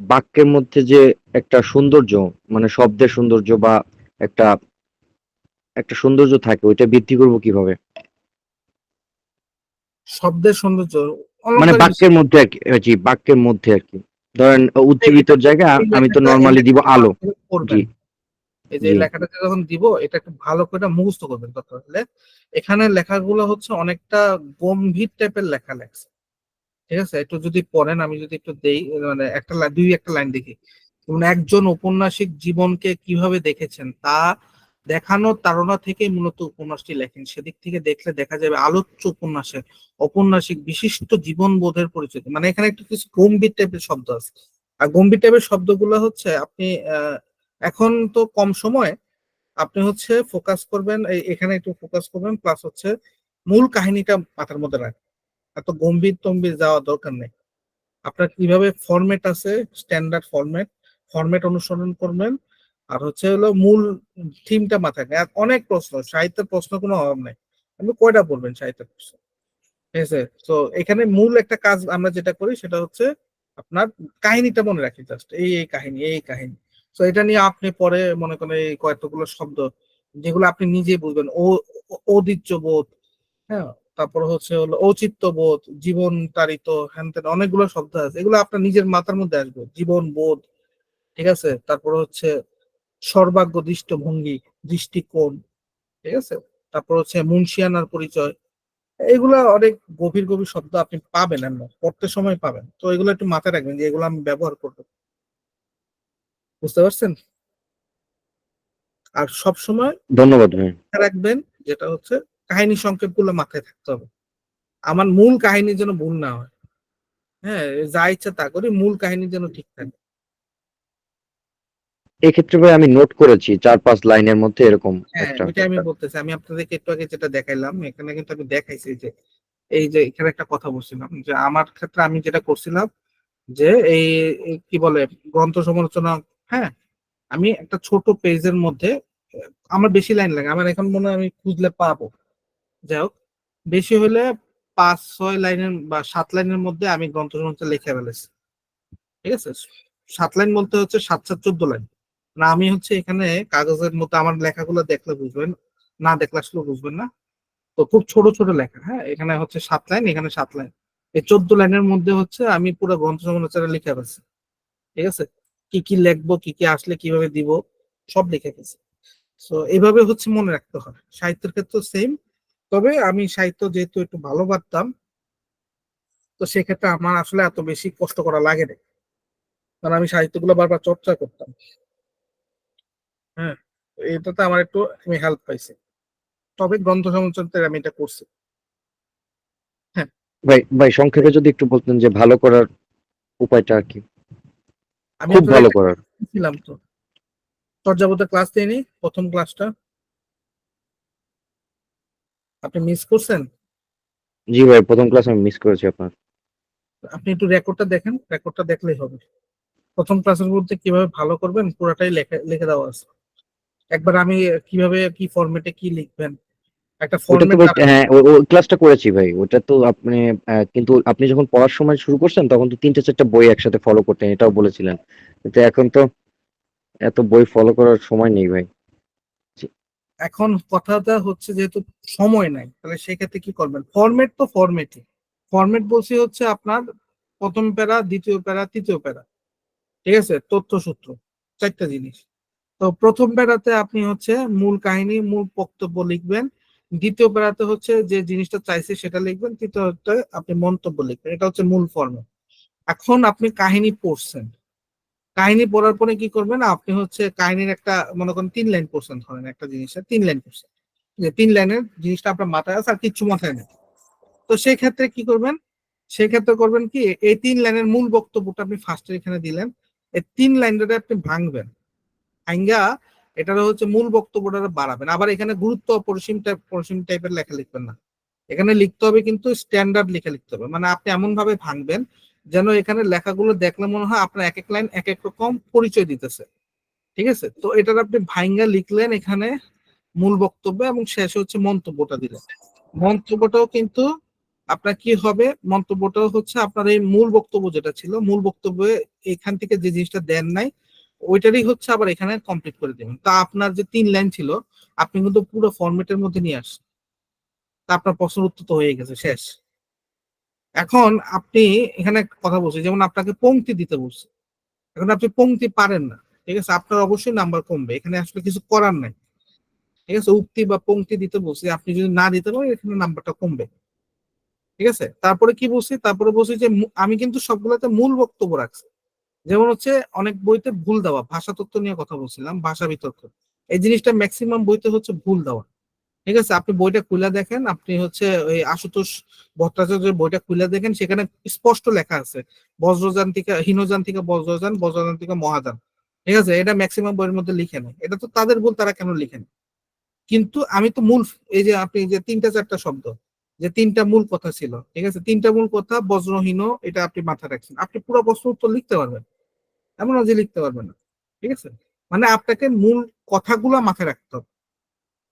বাক্যের মধ্যে যে একটা সৌন্দর্য, মানে শব্দের সৌন্দর্য বা একটা একটা সৌন্দর্য থাকে, ওইটা বৃদ্ধি করবো কিভাবে? শব্দের সৌন্দর্য মানে অলংকার বাক্যের মধ্যে আর কি, জি বাক্যের মধ্যে আর কি। ধরেন উজ্জীবিতর জায়গায় এই আমি তো লেখাটা এই নর্মালি দিব লেখাটা আলো। ভালো করে জি, পড়বেন। এই যে এই জি। লেখাটাকে যখন দিব এটা একটু ভালো করে মুখস্থ করবেন দরকার হলে। এখানে লেখাগুলো হচ্ছে অনেকটা গম্ভীর টাইপের লেখা লেখছে। ঠিক আছে, একটু যদি পড়েন, আমি যদি একটু দেই, মানে একটা লাইন দেখি। যেমন একজন ঔপন্যাসিক জীবনকে কিভাবে দেখেছেন তা দেখানোর তাড়না থেকে মূলত উপন্যাসটি লেখেন। সেদিক থেকে দেখলে দেখা যাবে আলোচ্য উপন্যাসে ঔপন্যাসিক বিশিষ্ট জীবন বোধের পরিচয়। মানে এখানে একটু কিছু গম্ভীর টাইপের শব্দ আছে। আর গম্ভীর টাইপের শব্দগুলো হচ্ছে আপনি এখন তো কম সময়, আপনি হচ্ছে ফোকাস করবেন এখানে একটু ফোকাস করবেন, প্লাস হচ্ছে মূল কাহিনীটা মাথার মধ্যে রাখবেন। এত গম্ভীর টম্ভীর যাওয়া দরকার নেই। আপনার কিভাবে ফরম্যাট আছে, স্ট্যান্ডার্ড ফরম্যাট, ফরম্যাট অনুসরণ করবেন। আর হচ্ছে হলো মূল থিমটা মাথায় নেই। আর অনেক প্রশ্ন, সাহিত্যের প্রশ্ন কোনো অভাব নেই। আপনি কয়টা পড়বেন সাহিত্যের প্রশ্ন? ঠিক আছে, তো এখানে মূল একটা কাজ আমরা যেটা করি সেটা হচ্ছে আপনার কাহিনীটা মনে রাখি, জাস্ট এই এই কাহিনী, এই কাহিনী। তো এটা নিয়ে আপনি পরে মনে করেন এই কয়েকগুলো শব্দ যেগুলো আপনি নিজেই বুঝবেন, ঔদিত্য বোধ, হ্যাঁ, তারপর হচ্ছে হলো ঔচিত্য বোধ, জীবন তাড়িত, হ্যান ত্যান অনেকগুলো শব্দ আছে, এগুলো আপনার নিজের মাথার মধ্যে আসবে। জীবন বোধ, ঠিক আছে, তারপর হচ্ছে সর্বাগ্য দৃষ্টভঙ্গি, দৃষ্টিকোণ, ঠিক আছে, তারপর হচ্ছে মুন্সিয়ানার পরিচয়। এগুলা অনেক গভীর গভীর শব্দ আপনি পাবেন, এমন পড়তে সময় পাবেন। তো এগুলো একটু মাথায় রাখবেন যে এগুলো আমি ব্যবহার করবো। বুঝতে পারছেন? আর সব সময় ধন্যবাদ ভাই। রাখবেন যেটা হচ্ছে কাহিনী সংক্ষেপ গুলো মাথায় থাকতে হবে। আমার মূল কাহিনী যেন ভুল না হয়। হ্যাঁ, যা ইচ্ছা তা করি, মূল কাহিনী যেন ঠিক থাকে। এক্ষেত্রে ভাই আমি নোট করেছি 4-5 লাইনের মধ্যে এরকম হ্যাঁ, একটা ওইটা আমি বলতেছি। আমি আপনাদেরকে একটু আগে যেটা দেখাইলাম, এখানে কিন্তু আমি দেখাইছি যে এই যে এখানে একটা কথা বলছিলাম যে আমার ক্ষেত্রে আমি যেটা করছিলাম যে এই কি বলে গ্রন্থ সমালোচনা, হ্যাঁ, আমি একটা ছোট পেজের মধ্যে আমার বেশি লাইন লাগে, আমার এখন মনে হয় আমি খুঁজলে পাবো, যাই হোক, বেশি হলে 5-6 লাইনের বা 7 লাইনের মধ্যে আমি গ্রন্থ সমালোচনা লিখে ফেলেছি। ঠিক আছে, 7 লাইন বলতে হচ্ছে 7-7 14 লাইন। না আমি হচ্ছে এখানে কাগজের মতো আমার লেখাগুলো দেখলে বুঝবেন, না দেখলে আসলে বুঝবেন না। তো খুব ছোট ছোট লেখা, হ্যাঁ, এখানে হচ্ছে 7 লাইন, এখানে 7 লাইন, এই 14 লাইনের মধ্যে হচ্ছে আমি পুরো গ্রন্থ সমালোচনা লিখে ফেলছি। ঠিক আছে, কি কি লিখবো, কি কি আসলে কিভাবে দিব, সব লিখে ফেলছি। তো এইভাবে হচ্ছে মনে রাখতে হয়, সাহিত্যের ক্ষেত্রে সেম। তবে আমি সাহিত্য যেহেতু একটু ভালো পারতাম, তো সেক্ষেত্রে আমার আসলে এত বেশি কষ্ট করা লাগে না, কারণ আমি সাহিত্যগুলো বারবার চর্চা করতাম। হ্যাঁ, তো এটাতে আমার একটু আমি হেল্প পাইছি। তবে গ্রন্থ সমালোচনাতে আমি এটা করছি। হ্যাঁ, ভাই ভাই সংক্ষেপে যদি একটু বলতেন যে ভালো করার উপায়টা আর কি, আমি খুব আপনাদের ভালো একটা করার। ছিলাম তো চর্যাপদের ক্লাস দিইনি, প্রথম ক্লাসটা আপনি মিস করছেন। জি ভাই, প্রথম ক্লাস আমি মিস করেছি আপনার। আপনি একটু রেকর্ডটা দেখেন, রেকর্ডটা দেখলেই হবে। প্রথম ক্লাসের মধ্যে কিভাবে ভালো করবেন পুরাটাই লিখে লিখে দেওয়া আছে। একবার আমি কিভাবে কি ফরম্যাটে কি লিখবেন, একটা ওটা তো ফরম্যাট। ভাই, হ্যাঁ ওই ক্লাসটা করেছি ভাই, ওটা তো আপনি কিন্তু আপনি যখন পড়ার সময় শুরু করছেন তখন তো 3-4টা বই একসাথে ফলো করতেন, এটাও বলেছিলেন। কিন্তু এখন তো এত বই ফলো করার সময় নেই ভাই। জি। এখন কথাটা হচ্ছে যেহেতু সময় নাই, তাহলে সেক্ষেত্রে কি করবেন, ফরম্যাট তো ফরম্যাটই। ফরম্যাট বলছি হচ্ছে আপনার প্রথম প্যারা, দ্বিতীয় প্যারা, তৃতীয় প্যারা। ঠিক আছে, তথ্যসূত্র, 4টা জিনিস। তো প্রথম প্যারাতে আপনি হচ্ছে মূল কাহিনী, মূল বক্তব্য লিখবেন। দ্বিতীয় প্যারাতে হচ্ছে যে জিনিসটা চাইছে সেটা লিখবেন। তৃতীয়তে আপনি মন্তব্য লিখবেন। এটা হচ্ছে মূল ফর্মেট। এখন আপনি কাহিনী পড়ছেন, কাহিনী পড়ার পরে কি করবেন, আপনি হচ্ছে কাহিনীর একটা মনে করেন 3 লাইন পড়ছেন, ধরেন একটা জিনিসের 3 লাইন পড়ছেন, যে 3 লাইনের জিনিসটা আপনার মাথায় আছে আর কিচ্ছু মাথায় নেই। তো সেই ক্ষেত্রে কি করবেন, সেক্ষেত্রে করবেন কি, এই 3 লাইনের মূল বক্তব্যটা আপনি ফার্স্টে এখানে দিলেন, এই 3 লাইনটা আপনি ভাঙবেন, ভাঙ্গা এটার হচ্ছে মূল বক্তব্যটা বাড়াবেন। আবার এখানে গুরুত্ব পরিসীম টাইপের লেখা লিখবেন না, এখানে লিখতে হবে কিন্তু স্ট্যান্ডার্ড লেখা লিখতে হবে। মানে আপনি এমন ভাবে ভাঙবেন যেন এখানে লেখাগুলো দেখলে মনে হয় আপনার এক এক লাইন এক এক রকম পরিচয় দিতেছে। ঠিক আছে, তো এটার আপনি ভাঙ্গা লিখলেন এখানে মূল বক্তব্য, এবং শেষে হচ্ছে মন্তব্যটা দিলেন। মন্তব্যটাও কিন্তু আপনার কি হবে, মন্তব্যটাও হচ্ছে আপনার এই মূল বক্তব্য যেটা ছিল, মূল বক্তব্যে এখান থেকে যে জিনিসটা দেন নাই ওইটারই হচ্ছে আবার এখানে কমপ্লিট করে দেবেন। তা আপনার যে 3 লাইন ছিল আপনি কিন্তু পুরো ফরম্যাটের মধ্যে নিয়ে আসছেন, তা আপনার প্রশ্নের উত্তর তো হয়ে গেছে, শেষ। এখন আপনি এখানে একটা কথা বলছি, যেমন আপনাকে পংক্তি দিতে বলছে, এখন আপনি পংক্তি পারেন না, ঠিক আছে, আপনার অবশ্যই নাম্বার কমবে, এখানে আসলে কিছু করার নাই। ঠিক আছে, উক্তি বা পংক্তি দিতে বলছি, আপনি যদি না দিতে পারেন এখানে নাম্বারটা কমবে। ঠিক আছে, তারপরে কি বলছি, তারপরে বলছি যে আমি কিন্তু সবগুলোতে মূল বক্তব্য রাখছি। যেমন হচ্ছে অনেক বইতে ভুল দেওয়া, ভাষা তত্ত্ব নিয়ে কথা বলছিলাম, ভাষা বিতর্ক, এই জিনিসটা ম্যাক্সিমাম বইতে হচ্ছে ভুল দেওয়া। ঠিক আছে, আপনি বইটা খুলে দেখেন, আপনি হচ্ছে ওই আশুতোষ ভট্টাচার্যের বইটা খুলে দেখেন, সেখানে স্পষ্ট লেখা আছে বজ্রযান থেকে হীনযান থেকে বজ্রযান, বজ্রযান থেকে মহাযান। ঠিক আছে, এটা ম্যাক্সিমাম বইয়ের মধ্যে লিখে নেয়, এটা তো তাদের ভুল, তারা কেন লিখেন। কিন্তু আমি তো মূল, এই যে আপনি যে 3টা 4টা শব্দ, যে 3টা মূল কথা ছিল, ঠিক আছে, 3টা মূল কথা বজ্রহীন, এটা আপনি মাথায় রাখছেন, আপনি পুরো প্রশ্ন উত্তর লিখতে পারবেন, এমন না যে লিখতে পারবেন না। ঠিক আছে, মানে আপনাকে মূল কথাগুলো মাথায় রাখতে হবে।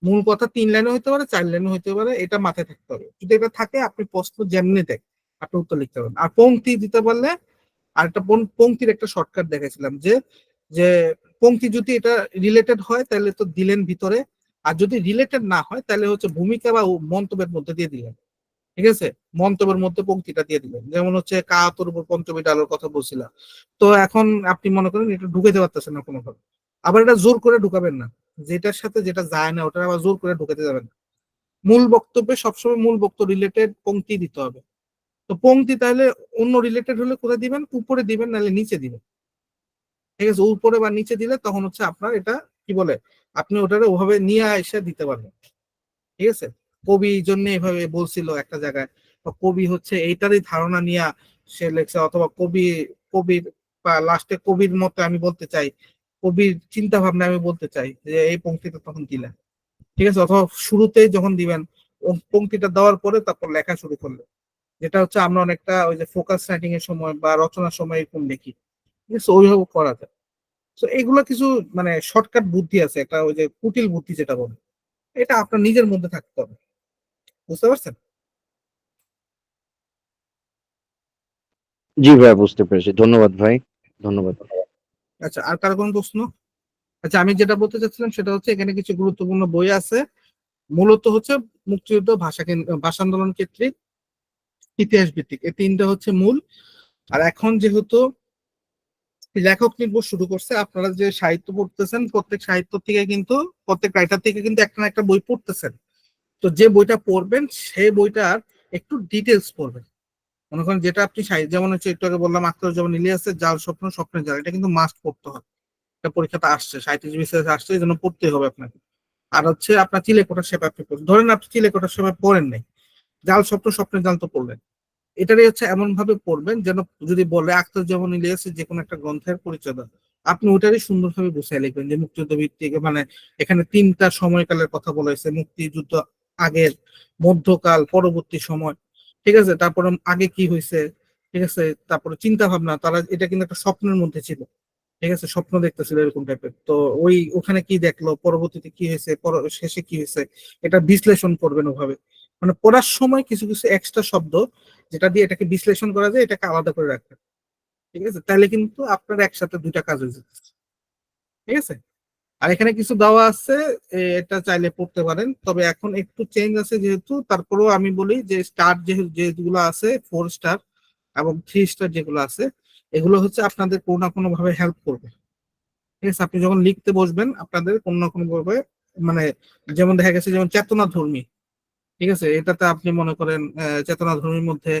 মূল কথা 3 লাইনে হইতে পারে, 4 লাইনে হইতে পারে, এটা মাথায় থাকতে হবে। যদি এটা থাকে আপনি প্রশ্ন যেমনি দেখ আপনি উত্তর লিখতে পারবেন। আর পংক্তি দিতে পারলে, আর একটা পংক্তির একটা শর্টকাট দেখেছিলাম যে যে পংক্তি যদি এটা রিলেটেড হয় তাহলে তো দিলেন ভিতরে, আর যদি রিলেটেড না হয় তাহলে হচ্ছে ভূমিকা বা মন্তব্যের মধ্যে দিয়ে দিলেন। ঠিক আছে, মন্তব্যের মধ্যে পংক্তিটা দিয়ে দিলেন, যেমন হচ্ছে কাহাতর উপর পঞ্চমী ডালের কথা বলছিলাম। তো এখন আপনি মনে করেন এটা ঢুকাইতে পারতেছেন না কোনোভাবে, আবার এটা জোর করে ঢুকাবেন না, যেটার সাথে যেটা যায় না ওটা আবার জোর করে ঢুকাতে যাবেন না। মূল বক্তব্যে সবসময় মূল বক্তব্য রিলেটেড পংক্তি দিতে হবে। তো পংক্তি তাহলে অন্য রিলেটেড হলে কোথায় দিবেন, উপরে দিবেন নাহলে নিচে দিবেন। ঠিক আছে, উপরে বা নিচে দিলে তখন হচ্ছে আপনার এটা কি বলে, আপনি ওটারে ওভাবে নিয়ে এসে দিতে পারবেন। ঠিক আছে, কবি এই জন্য এভাবে বলছিল একটা জায়গায়, বা কবি হচ্ছে এইটারই ধারণা নিয়ে সে লেখছে, অথবা কবির বা লাস্টে কবির মতে আমি বলতে চাই কবির চিন্তা ভাবনা আমি বলতে চাই যে এই পংক্তিটা তখন দিলেন, ঠিক আছে, অথবা শুরুতেই যখন দিবেন পংক্তিটা দেওয়ার পরে তারপর লেখা শুরু করলেন, যেটা হচ্ছে আমরা অনেকটা ওই যে ফোকাস রাইটিং এর সময় বা রচনার সময় এরকম লিখি, ঠিক আছে, ওইভাবে করা যায়। তো এগুলো কিছু মানে শর্টকাট বুদ্ধি আছে, একটা ওই যে কুটিল বুদ্ধি যেটা বলে, এটা আপনার নিজের মধ্যে থাকতে হবে, বুঝতে পারছেন? জি ভাই, বুঝতে পেরেছি। ধন্যবাদ ভাই, ধন্যবাদ। আচ্ছা, আর কারো কোনো প্রশ্ন? আচ্ছা, আমি যেটা বলতে চাচ্ছিলাম সেটা হচ্ছে এখানে কিছু গুরুত্বপূর্ণ বই আছে, মূলত হচ্ছে মুক্তিযুদ্ধ, ভাষা আন্দোলন কেন্দ্রিক, ইতিহাস ভিত্তিক, এই তিনটা হচ্ছে মূল। আর এখন যেহেতু লেখক নির্ভর শুরু করছে, আপনারা যে সাহিত্য পড়তেছেন প্রত্যেক সাহিত্য থেকে কিন্তু, প্রত্যেক রাইটার থেকে কিন্তু একটা না একটা বই পড়তেছেন। তো যে বইটা পড়বেন সেই বইটার একটু ডিটেলস পড়বেন। মনে করেন যেটা আপনি যেমন হচ্ছে একটু আগে বললাম আখতারুজ্জামান ইলিয়াসের জাল স্বপ্ন, স্বপ্নের জাল, এটা কিন্তু মাস্ট পড়তে হবে, এটা পরীক্ষাতে আসছে, সাহিত্য বিশেষ আসছে, এই জন্য পড়তে হবে আপনাকে। আর হচ্ছে আপনার চিলেকোঠার সেবা আপনি পড়েন, ধরেন আপনি চিলেকোঠার সেবা পড়েন নাই, জাল স্বপ্ন, স্বপ্নের জাল তো পড়লেন, এটারই হচ্ছে এমন ভাবে পড়বেন যেন যদি বলে আখতারুজ্জামান ইলিয়াসের যে কোনো একটা গ্রন্থের পরিচয় দেন, আপনি ওটারই সুন্দরভাবে গুছিয়ে লিখবেন যে মুক্তিযুদ্ধ ভিত্তিক, মানে এখানে তিনটা সময়কালের কথা বলা হয়েছে, মুক্তিযুদ্ধ আগের, মধ্যকাল, পরবর্তী সময়, ঠিক আছে, তারপরে আগে কি হয়েছে, ঠিক আছে, তারপরে চিন্তা ভাবনা, তারা এটা কিন্তু একটা স্বপ্নের মধ্যে ছিল, ঠিক আছে, স্বপ্ন দেখতেছিল এরকম টাইপের, তো ওই ওখানে কি দেখলো, পরবর্তীতে কি হয়েছে, শেষে কি হয়েছে, এটা বিশ্লেষণ করবেন ওভাবে। মানে পড়ার সময় কিছু কিছু এক্সট্রা শব্দ যেটা দিয়ে এটাকে বিশ্লেষণ করা যায়, এটাকে আলাদা করে রাখবেন, ঠিক আছে, তাহলে কিন্তু আপনার একসাথে দুইটা কাজ হয়ে যেতেছে, ঠিক আছে। আর এখানে কিছু দেওয়া আছে, এটা চাইলে পড়তে পারেন, তবে এখন একটু চেঞ্জ আছে যেহেতু, তারপরেও আমি বলি যে স্টার যেগুলো আছে 4 স্টার এবং 3 স্টার যেগুলো আছে, এগুলো হচ্ছে আপনাদের কোনো না কোনো ভাবে হেল্প করবে, ঠিক আছে। আপনি যখন লিখতে বসবেন আপনাদের কোনো না কোনো ভাবে, মানে যেমন দেখা গেছে যেমন চেতনা ধর্মী, ঠিক আছে, এটাতে আপনি মনে করেন চেতনা ধর্মীর মধ্যে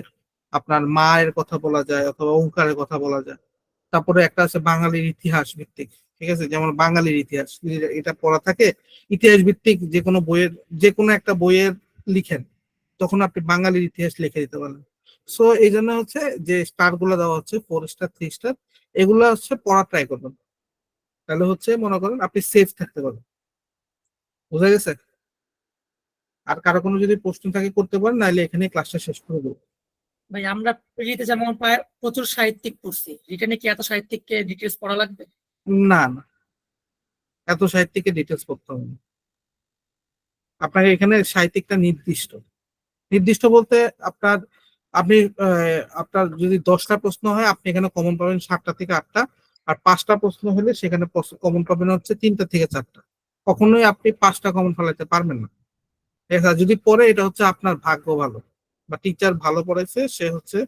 আপনার মায়ের কথা বলা যায় অথবা ওঙ্কারের কথা বলা যায়। তারপরে একটা আছে বাঙালির ইতিহাস ভিত্তিক, ঠিক আছে, যেমন বাঙালির ইতিহাস, এটা পড়া থাকে, ইতিহাস ভিত্তিক যে কোনো বইয়ের, যে কোনো একটা বইয়ের লিখেন, তখন আপনি বাঙালির ইতিহাস লিখে দিতে পারেন। সো এই জন্য হচ্ছে যে স্টার গুলো দেওয়া হচ্ছে 4 স্টার, 3 স্টার, এগুলো হচ্ছে পড়া ট্রাই করবেন, তাহলে হচ্ছে মনে করেন আপনি সেফ থাকতে পারবেন, বুঝা গেছে? আর কারো কোনো যদি প্রশ্ন থাকে করতে পারেন, নাহলে এখানে ক্লাসটা শেষ করে দেবো। ভাই আমরা প্রিলিতে যেমন প্রায় প্রচুর সাহিত্যিক পড়ছি, রিটেনে কি এত সাহিত্যিককে ডিটেলস পড়া লাগবে? না না, এত সাহিত্যিকের ডিটেলস করতে হবে না। আপনার এখানে সাহিত্যিকটা নির্দিষ্ট, নির্দিষ্ট বলতে আপনার, আপনি আপনার যদি 10টা প্রশ্ন হয় আপনি এখানে কমন পাবেন 7টা থেকে 8টা, আর 5টা প্রশ্ন হলে সেখানে কমন পাবেন হচ্ছে 3টা থেকে 4টা। কখনোই আপনি 5টা কমন ফেলাতে পারবেন না। দেখা যদি পরে এটা হচ্ছে আপনার ভাগ্য ভালো, বা টিচার ভালো পড়াইছে সে হচ্ছে,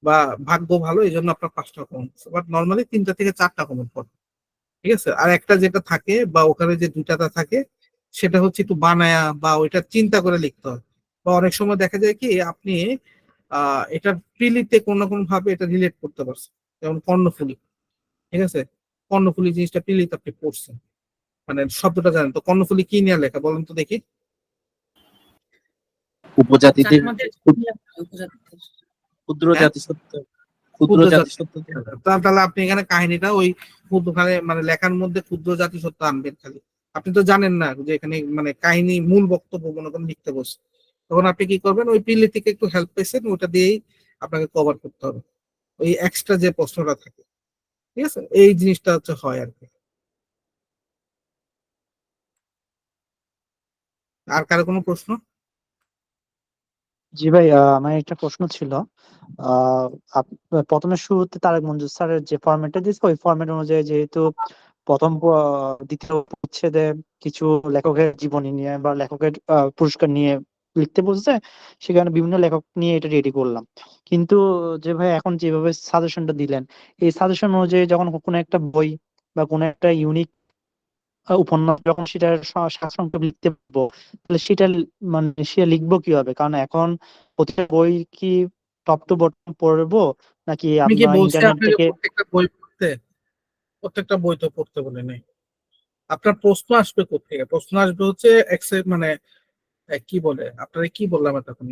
বা ভাগ্য ভালো এই জন্য আপনার 5টা কমন, বাট নর্মালি 3টা থেকে 4টা কমন পড়ে, ঠিক আছে। আর একটা যেটা থাকে বা ওখানে যে দুইটাটা থাকে সেটা হচ্ছে একটু বানায়া বা ওইটা চিন্তা করে লিখতে হয়, বা অনেক সময় দেখা যায় কি আপনি এটা প্রিলিতে কোনো না কোনো ভাবে এটা রিলেট করতে পারছেন, যেমন কর্ণফুলী, ঠিক আছে, কর্ণফুলী জিনিসটা প্রিলিতে আপনি পড়ছেন, মানে শব্দটা জানেন তো, কর্ণফুলী কি নিয়ে লেখা বলেন তো দেখি? উপজাতিদের আমাদের উপজাতিদের ক্ষুদ্র হ্যাঁ, জাতিসত্ত্ব, ক্ষুদ্র ক্ষুদ্র জাতি, জাতিসত্ত্ব। তাহলে আপনি এখানে কাহিনীটা ওই ক্ষুদ্রখানে মানে লেখার মধ্যে ক্ষুদ্র জাতিসত্তা আনবেন খালি, আপনি তো জানেন না যে এখানে মানে কাহিনী মূল বক্তব্য মনে করেন লিখতে বসে, তখন আপনি কি করবেন, ওই পিলি থেকে একটু হেল্প পেয়েছেন ওটা দিয়েই আপনাকে কভার করতে হবে, ওই এক্সট্রা যে প্রশ্নটা থাকে, ঠিক আছে, এই জিনিসটা হচ্ছে হয় আর কি। আর কারো কোনো প্রশ্ন? জি ভাই, আমার একটা প্রশ্ন ছিল। আহ প্রথমে শুরুতে তারেক মঞ্জুর স্যারের যে ফরম্যাটটা দিয়েছে ওই ফরম্যাট অনুযায়ী যেহেতু প্রথম দ্বিতীয় পরিচ্ছেদে কিছু লেখকের জীবনী নিয়ে বা লেখকের পুরস্কার নিয়ে লিখতে বলছে, সেখানে বিভিন্ন লেখক নিয়ে এটা রেডি করলাম। কিন্তু যে ভাই এখন যেভাবে সাজেশনটা দিলেন, এই সাজেশন অনুযায়ী যখন কোনো একটা বই বা কোনো একটা ইউনিক উপন্যাস যখন সেটা সারসংক্ষেপ লিখতে পারবো, তাহলে সেটা মানে সে লিখবো কিভাবে? কারণ এখন প্রতিটা বই কি টপ টু বটম পড়বো, নাকি আমি কি আপনার বলছি ইন্টারনেট আপনাকে থেকে? প্রত্যেকটা বই পড়তে? প্রত্যেকটা বই তো পড়তে বলে নেই। আপনার প্রশ্ন আসবে কোথেকে? প্রশ্ন আসবে হচ্ছে মানে কি বলে আপনারা, কি বললাম এতক্ষণ,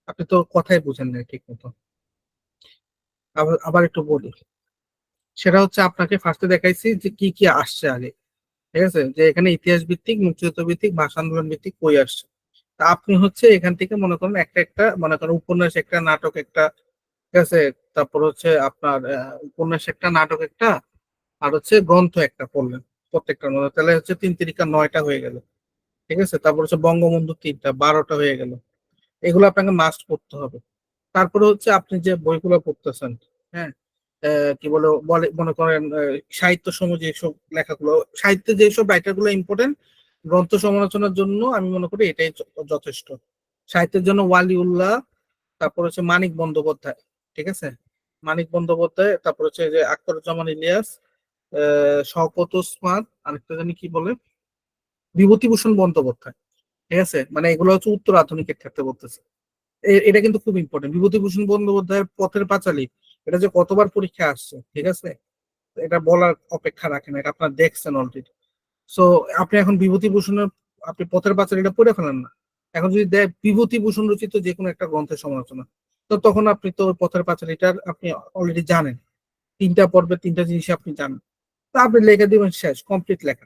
আপনি তো কথাই বুঝেন না ঠিক মতো। আবার আবার একটু বলি, সেটা হচ্ছে আপনাকে ফার্স্টে দেখাইছি যে কি কি আসছে আগে, ঠিক আছে, যে এখানে ইতিহাস ভিত্তিক, মুক্তিযুদ্ধ ভিত্তিক, ভাষা আন্দোলন ভিত্তিক বই আসছে। তা আপনি হচ্ছে এখান থেকে মনে করেন একটা একটা মনে করেন উপন্যাস একটা, নাটক একটা, ঠিক আছে, তারপর হচ্ছে আপনার উপন্যাস একটা, নাটক একটা, আর হচ্ছে গ্রন্থ একটা পড়লেন প্রত্যেকটার মধ্যে, তাহলে হচ্ছে তিন তিরিকা 9টা হয়ে গেল, ঠিক আছে। তারপর হচ্ছে বঙ্গবন্ধু 3টা, 12টা হয়ে গেল। এগুলো আপনাকে মাস্ট পড়তে হবে। তারপরে হচ্ছে আপনি যে বইগুলো পড়তেছেন, হ্যাঁ, কি বলে বলে মনে করেন সাহিত্য সমাজ যেসব লেখাগুলো, সাহিত্যে যেসব রাইটার গুলো ইম্পর্টেন্ট গ্রন্থ সমালোচনার জন্য, আমি মনে করি এটাই যথেষ্ট। সাহিত্যের জন্য ওয়ালিউল্লাহ, তারপর হচ্ছে মানিক বন্দ্যোপাধ্যায়, ঠিক আছে, মানিক বন্দ্যোপাধ্যায়, তারপর হচ্ছে যে আখতারুজ্জামান ইলিয়াস, শওকত ওসমান, আরেকটা জানি কি বলে, বিভূতিভূষণ বন্দ্যোপাধ্যায়, ঠিক আছে, মানে এগুলো হচ্ছে উত্তর আধুনিকের ক্ষেত্রে বলতেছে। এটা কিন্তু খুব ইম্পর্টেন্ট। বিভূতিভূষণ বন্দ্যোপাধ্যায়ের পথের পাঁচালী, এটা যে কতবার পরীক্ষা আসছে, ঠিক আছে, এটা বলার অপেক্ষা রাখে না, এটা আপনার দেখছেন অলরেডি। সো আপনি এখন বিভূতিভূষণের, আপনি পথের পাঁচালীটা পড়ে ফেলেন না, এখন যদি দেয় বিভূতিভূষণ রচিত যে কোনো একটা গ্রন্থের সমালোচনা, তো তখন আপনি তো পথের পাঁচালীটার আপনি অলরেডি জানেন, 3টা পর্বে 3টা জিনিস আপনি জানেন, তো আপনি লেখা দিবেন, শেষ, কমপ্লিট লেখা।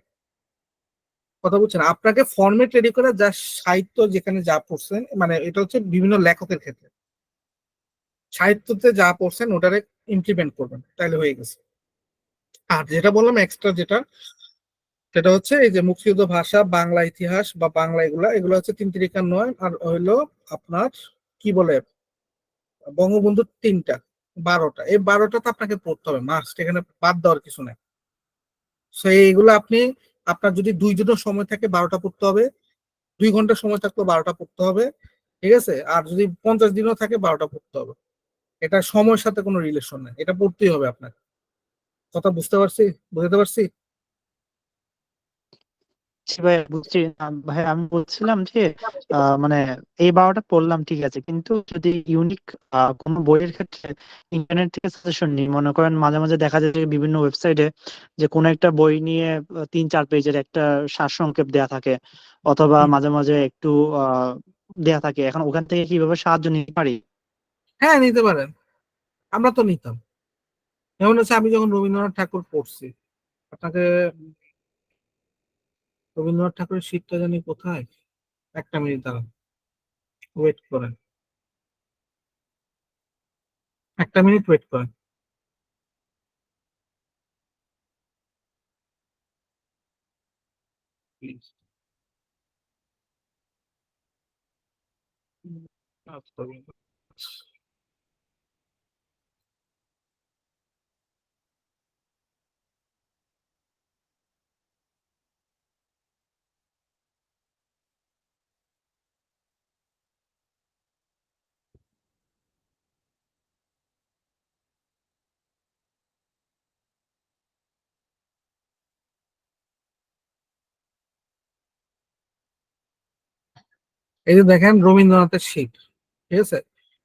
কথা বলছেন, আপনাকে ফরম্যাট রেডি করে যা সাহিত্য যেখানে যা পড়ছেন, মানে এটা হচ্ছে বিভিন্ন লেখকের ক্ষেত্রে, সাহিত্যতে যা পড়ছেন ওটারে ইমপ্লিমেন্ট করবেন, তাহলে হয়ে গেছে। আর যেটা বললাম এক্সট্রা যেটা, সেটা হচ্ছে এই যে মুক্তিযুদ্ধ, ভাষা, বাংলা ইতিহাস বা বাংলা, এগুলা এগুলো হচ্ছে 3 3 9, আর হইলো আপনার কি বলে বঙ্গবন্ধুর 3টা, 12টা, এই 12টা তো আপনাকে পড়তে হবে মাস্ট, এখানে বাদ দেওয়ার কিছু নাই। তো এইগুলো আপনি, আপনার যদি 2 দিনও সময় থাকে 12টা পড়তে হবে, 2 ঘন্টা সময় থাকলে 12টা পড়তে হবে, ঠিক আছে। আর যদি 50 দিনও থাকে 12টা পড়তে হবে। এটা সময়ের সাথে কোনো রিলেশন নেই, এটা পড়তেই হবে আপনার। কথা বুঝতে পারছি, বুঝতে পারছি। জি ভাই, বুঝছি। ভাই আমি বলছিলাম যে মানে এই 12টা পড়লাম ঠিক আছে, কিন্তু যদি ইউনিক কোনো বইয়ের ক্ষেত্রে ইন্টারনেট থেকে সাজেশন নিই, মনে করেন মাঝে মাঝে দেখা যায় যে বিভিন্ন ওয়েবসাইটে যে কোনো একটা বই নিয়ে 3 4 পেজের একটা সারসংক্ষেপ দেয়া থাকে, অথবা হুম। মাঝে মাঝে একটু দেয়া থাকে, এখন ওখান থেকে কিভাবে সাহায্য নিতে পারি? হ্যাঁ, নিতে পারেন, আমরা তো নিতাম। যেমন হচ্ছে আমি যখন রবীন্দ্রনাথ ঠাকুর পড়ছি, আপনাকে রবীন্দ্রনাথ ঠাকুরের শীতটা জানি কোথায়, একটা মিনিট দাঁড়ান, ওয়েট করেন, একটা মিনিট ওয়েট করেন প্লিজ। এই যে দেখেন রবীন্দ্রনাথের শীত, ঠিক আছে,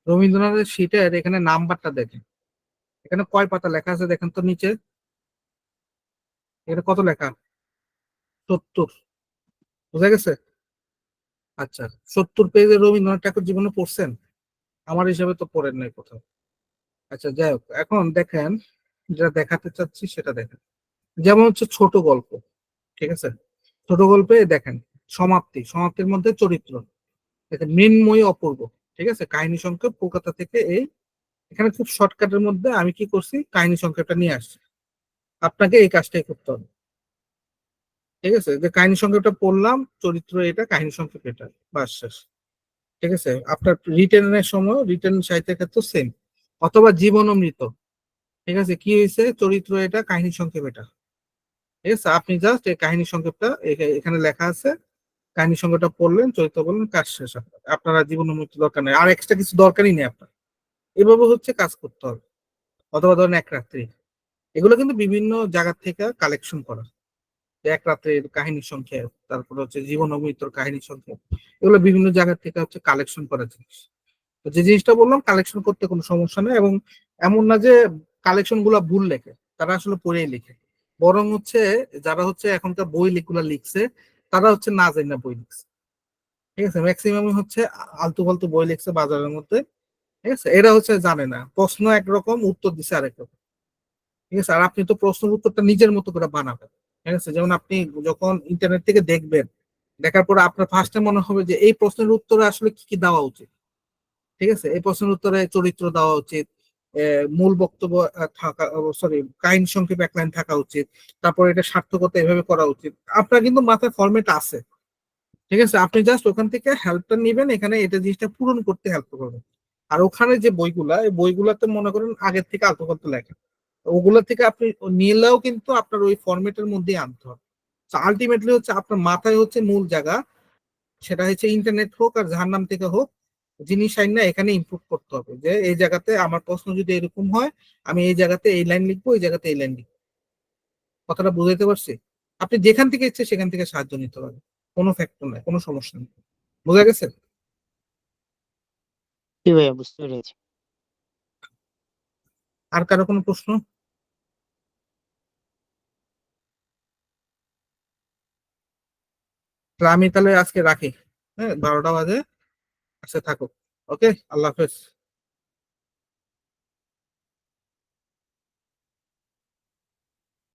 রবীন্দ্রনাথের শীতের এখানে নাম্বারটা দেখেন, এখানে কয় পাতা লেখা আছে দেখেন তো নিচে, এখানে কত লেখা, 70, বুঝা গেছে। আচ্ছা, 70 পেজে রবীন্দ্রনাথ ঠাকুর জীবনে পড়ছেন? আমার হিসাবে তো পড়েন নাই কোথাও। আচ্ছা যাই হোক, এখন দেখেন যেটা দেখাতে চাচ্ছি সেটা দেখেন। যেমন হচ্ছে ছোট গল্প, ঠিক আছে, ছোট গল্পে দেখেন সমাপ্তি, সমাপ্তির মধ্যে চরিত্র দেখেন মৃন্ময়ী অপূর্ব, ঠিক আছে, কাহিনী সংক্ষেপ কলকাতা থেকে, এই এখানে খুব শর্টকাটের মধ্যে আমি কি করছি, কাহিনী সংক্ষেপটা নিয়ে আসছি। আপনাকে এই কাজটাই করতে হবে, ঠিক আছে, যে কাহিনী সংক্ষেপটা পড়লাম, চরিত্র এটা, কাহিনী সংক্ষেপ এটা, বাস শেষ। ঠিক আছে, আপনার রিটেনের সময়, রিটেন সাহিত্যের ক্ষেত্রে সেম, অথবা জীবন ও মৃত, ঠিক আছে, কি হয়েছে, চরিত্র এটা, কাহিনী সংক্ষেপ এটা, ঠিক আছে, আপনি জাস্ট এই কাহিনী সংক্ষেপটা এখানে লেখা আছে, কাহিনী সংখ্যাটা পড়লেন, চরিত্র বললেন, কাজ শেষ। আপনার আর জীবন মুক্তি দরকার নেই, আর এক্সট্রা কিছু দরকারই নেই আপনার। এভাবে হচ্ছে কাজ করতে হবে। অথবা ধরেন এক রাত্রি, এগুলো কিন্তু বিভিন্ন জায়গা থেকে কালেকশন করা, যে এক রাত্রের কাহিনী সংখ্যা, তারপরে হচ্ছে জীবন ও মৃত্যুর কাহিনী সংখ্যা, এগুলো বিভিন্ন জায়গা থেকে হচ্ছে কালেকশন করা জিনিস। তো যে জিনিসটা বললাম কালেকশন করতে কোনো সমস্যা নেই, এবং এমন না যে কালেকশন গুলা ভুল লেখে, তারা আসলে পড়েই লিখে, বরং হচ্ছে যারা হচ্ছে এখনকার বই গুলা লিখছে, তারা হচ্ছে না জানি না বই লিখছে, ঠিক আছে, ম্যাক্সিমাম হচ্ছে আলতু ফালতু বই লিখছে বাজারের মধ্যে, ঠিক আছে, এরা হচ্ছে জানে না, প্রশ্ন একরকম উত্তর দিছে আরেক রকম, ঠিক আছে? আর আপনি তো প্রশ্নের উত্তরটা নিজের মতো করে বানাবেন, ঠিক আছে? যেমন আপনি যখন ইন্টারনেট থেকে দেখবেন, দেখার পরে আপনার ফার্স্টে মনে হবে যে এই প্রশ্নের উত্তরে আসলে কি কি দেওয়া উচিত, ঠিক আছে? এই প্রশ্নের উত্তরে চরিত্র দেওয়া উচিত, মূল বক্তব্য থাকা, সরি কাহিনী সংক্ষেপ এক লাইন থাকা উচিত, তারপর এটা সার্থকতা এভাবে করা উচিত। আপনার কিন্তু মাথায় ফরম্যাট আছে, ঠিক আছে? আপনি জাস্ট ওখান থেকে হেল্পটা নেবেন, এখানে এটা জিনিসটা পূরণ করতে হেল্প করবে। আর ওখানে যে বইগুলা, এই বইগুলাতে মনে করেন আগের থেকে আলতু ফালতু লেখা, ওগুলা থেকে আপনি নিলেও কিন্তু আপনার ওই ফরম্যাটের মধ্যেই আনতে হবে। আলটিমেটলি হচ্ছে আপনার মাথায় হচ্ছে মূল জায়গা, সেটা হচ্ছে ইন্টারনেট হোক আর জাহান্নাম থেকে হোক, জিনিস আইন না এখানে ইনপুট করতে হবে যে এই জায়গাতে আমার প্রশ্ন যদি এরকম হয়, আমি এই জায়গাতে এই লাইন লিখবো, এই জায়গাতে এই লাইন লিখবো। কথাটা বুঝাইতে পারছি? আপনি যেখান থেকে ইচ্ছে সেখান থেকে সাহায্য নিতে পারেন, কোনো ফ্যাক্টর নাই, কোনো সমস্যা নেই। বোঝা গেছে? জি ভাইয়া, বুঝতে পেরেছি। আর কারো কোনো প্রশ্ন? তাহলে আমি তাহলে আজকে রাখি, হ্যাঁ 12টা বাজে। আচ্ছা থাকো, ওকে, আল্লাহ হাফেজ।